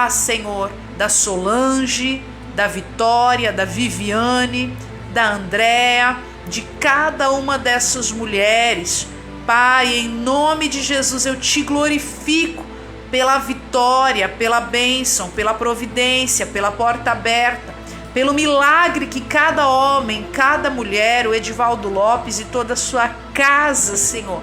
Senhor, da Solange, da Vitória, da Viviane, da Andréa, de cada uma dessas mulheres. Pai, em nome de Jesus, eu te glorifico pela vitória, pela bênção, pela providência, pela porta aberta, pelo milagre que cada homem, cada mulher, o Edivaldo Lopes e toda a sua casa, Senhor,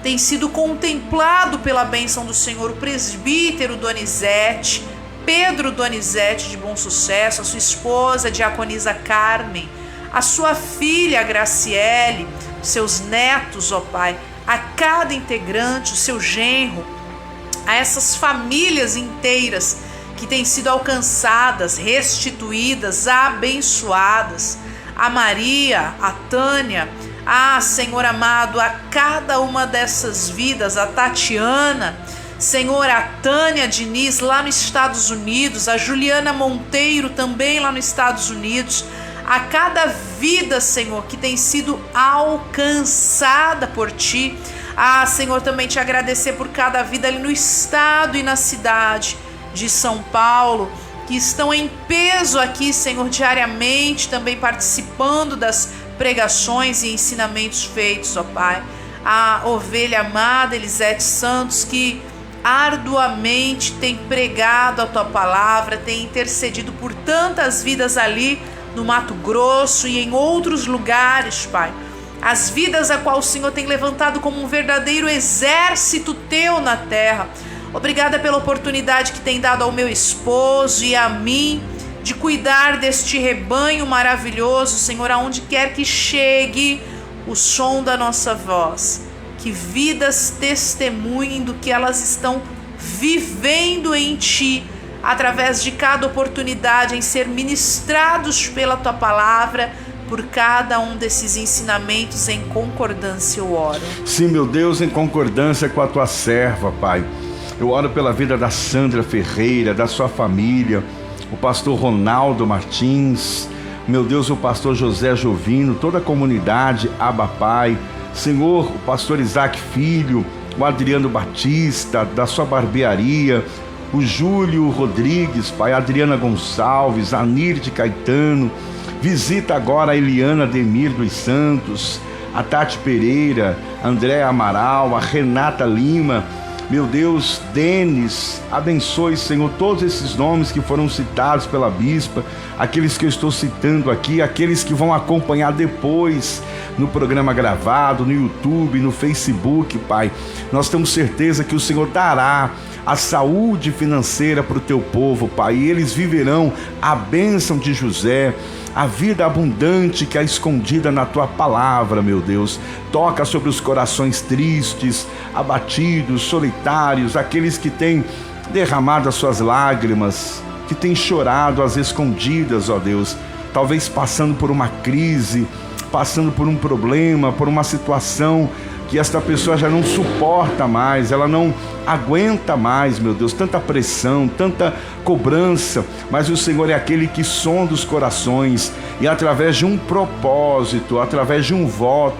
tem sido contemplado pela bênção do Senhor. O presbítero Donizete, Pedro Donizete de Bom Sucesso, a sua esposa, a diaconisa Carmen, a sua filha Graciele, seus netos, ó Pai, a cada integrante, o seu genro, a essas famílias inteiras que têm sido alcançadas, restituídas, abençoadas, a Maria, a Tânia, Senhor amado, a cada uma dessas vidas, a Tatiana, Senhor, a Tânia Diniz lá nos Estados Unidos, a Juliana Monteiro também lá nos Estados Unidos, a cada vida, Senhor, que tem sido alcançada por Ti. Senhor, também te agradecer por cada vida ali no estado e na cidade de São Paulo, que estão em peso aqui, Senhor, diariamente, também participando das pregações e ensinamentos feitos, ó Pai. A ovelha amada Elisete Santos, que arduamente tem pregado a Tua palavra, tem intercedido por tantas vidas ali no Mato Grosso e em outros lugares, Pai. As vidas a qual o Senhor tem levantado como um verdadeiro exército Teu na terra. Obrigada pela oportunidade que tem dado ao meu esposo e a mim de cuidar deste rebanho maravilhoso, Senhor, aonde quer que chegue o som da nossa voz. Que vidas testemunhem do que elas estão vivendo em Ti, através de cada oportunidade em ser ministrados pela Tua palavra. Por cada um desses ensinamentos, em concordância eu oro. Sim, meu Deus, em concordância com a Tua serva, Pai. Eu oro pela vida da Sandra Ferreira, da sua família, o pastor Ronaldo Martins, meu Deus, o pastor José Jovino, toda a comunidade, Abba Pai, Senhor, o pastor Isaac Filho, o Adriano Batista, da sua barbearia, o Júlio Rodrigues, Pai, a Adriana Gonçalves, a Nirde Caetano, visita agora a Eliana Demir dos Santos, a Tati Pereira, a Andréa Amaral, a Renata Lima, meu Deus, Denis, abençoe, Senhor, todos esses nomes que foram citados pela bispa, aqueles que eu estou citando aqui, aqueles que vão acompanhar depois no programa gravado, no YouTube, no Facebook, Pai. Nós temos certeza que o Senhor dará a saúde financeira para o Teu povo, Pai, e eles viverão a bênção de José, a vida abundante que é escondida na Tua palavra, meu Deus. Toca sobre os corações tristes, abatidos, solitários, aqueles que têm derramado as suas lágrimas, que têm chorado às escondidas, ó Deus, talvez passando por uma crise, passando por um problema, por uma situação que esta pessoa já não suporta mais, ela não aguenta mais, meu Deus, tanta pressão, tanta cobrança, mas o Senhor é aquele que sonda os corações e através de um propósito, através de um voto,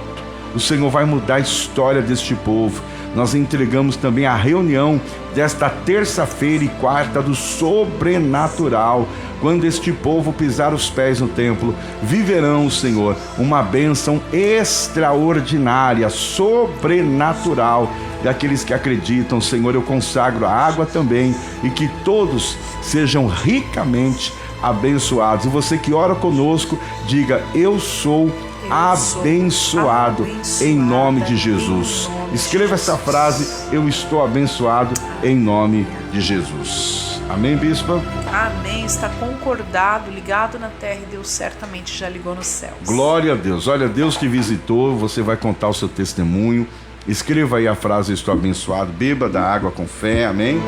o Senhor vai mudar a história deste povo. Nós entregamos também a reunião desta terça-feira e quarta do sobrenatural. Quando este povo pisar os pés no templo, viverão, Senhor, uma bênção extraordinária, sobrenatural. Daqueles que acreditam, Senhor, eu consagro a água também e que todos sejam ricamente abençoados. E você que ora conosco, diga: eu sou abençoado em nome de Jesus. Escreva essa frase: eu estou abençoado em nome de Jesus. Amém, bispa? Amém, está concordado, ligado na terra, e Deus certamente já ligou nos céus. Glória a Deus. Olha, Deus te visitou, você vai contar o seu testemunho. Escreva aí a frase: estou abençoado. Beba da água com fé, amém?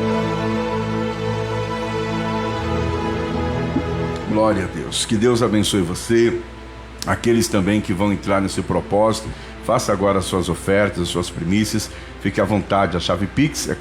Glória a Deus. Que Deus abençoe você. Aqueles também que vão entrar nesse propósito, faça agora as suas ofertas, as suas primícias. Fique à vontade, a chave Pix é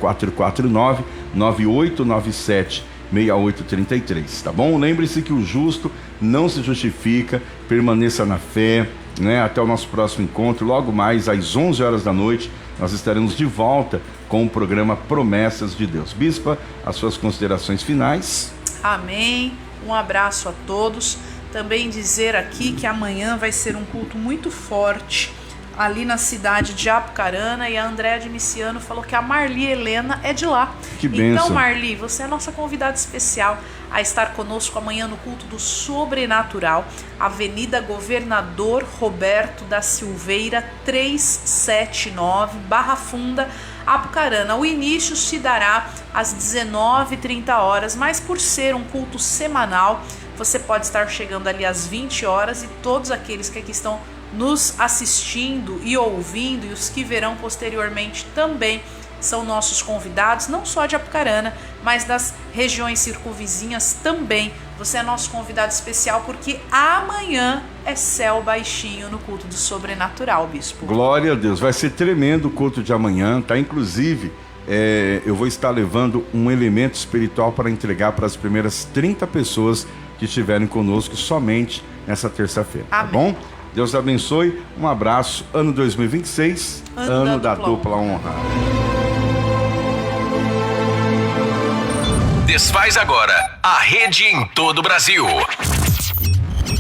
449-9897-6833, tá bom? Lembre-se que o justo não se justifica, permaneça na fé, né? Até o nosso próximo encontro, logo mais às 11 horas da noite, nós estaremos de volta com o programa Promessas de Deus. Bispa, as suas considerações finais. Amém. Um abraço a todos. Também dizer aqui que amanhã vai ser um culto muito forte ali na cidade de Apucarana, e a Andréa de Miciano falou que a Marli Helena é de lá. Que bênção. Então, Marli, você é a nossa convidada especial a estar conosco amanhã no culto do Sobrenatural, Avenida Governador Roberto da Silveira, 379, Barra Funda, Apucarana. O início se dará às 19h30, mas por ser um culto semanal, você pode estar chegando ali às 20 horas, e todos aqueles que aqui estão nos assistindo e ouvindo, e os que verão posteriormente também são nossos convidados, não só de Apucarana, mas das regiões circunvizinhas também. Você é nosso convidado especial, porque amanhã é céu baixinho no culto do Sobrenatural, Bispo. Glória a Deus, vai ser tremendo o culto de amanhã, tá? Inclusive, eu vou estar levando um elemento espiritual para entregar para as primeiras 30 pessoas que estiverem conosco somente nessa terça-feira, tá bom? Deus abençoe, um abraço, ano 2026, ano da dupla honra. Desfaz agora a rede em todo o Brasil.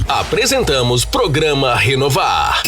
Apresentamos programa Renovar.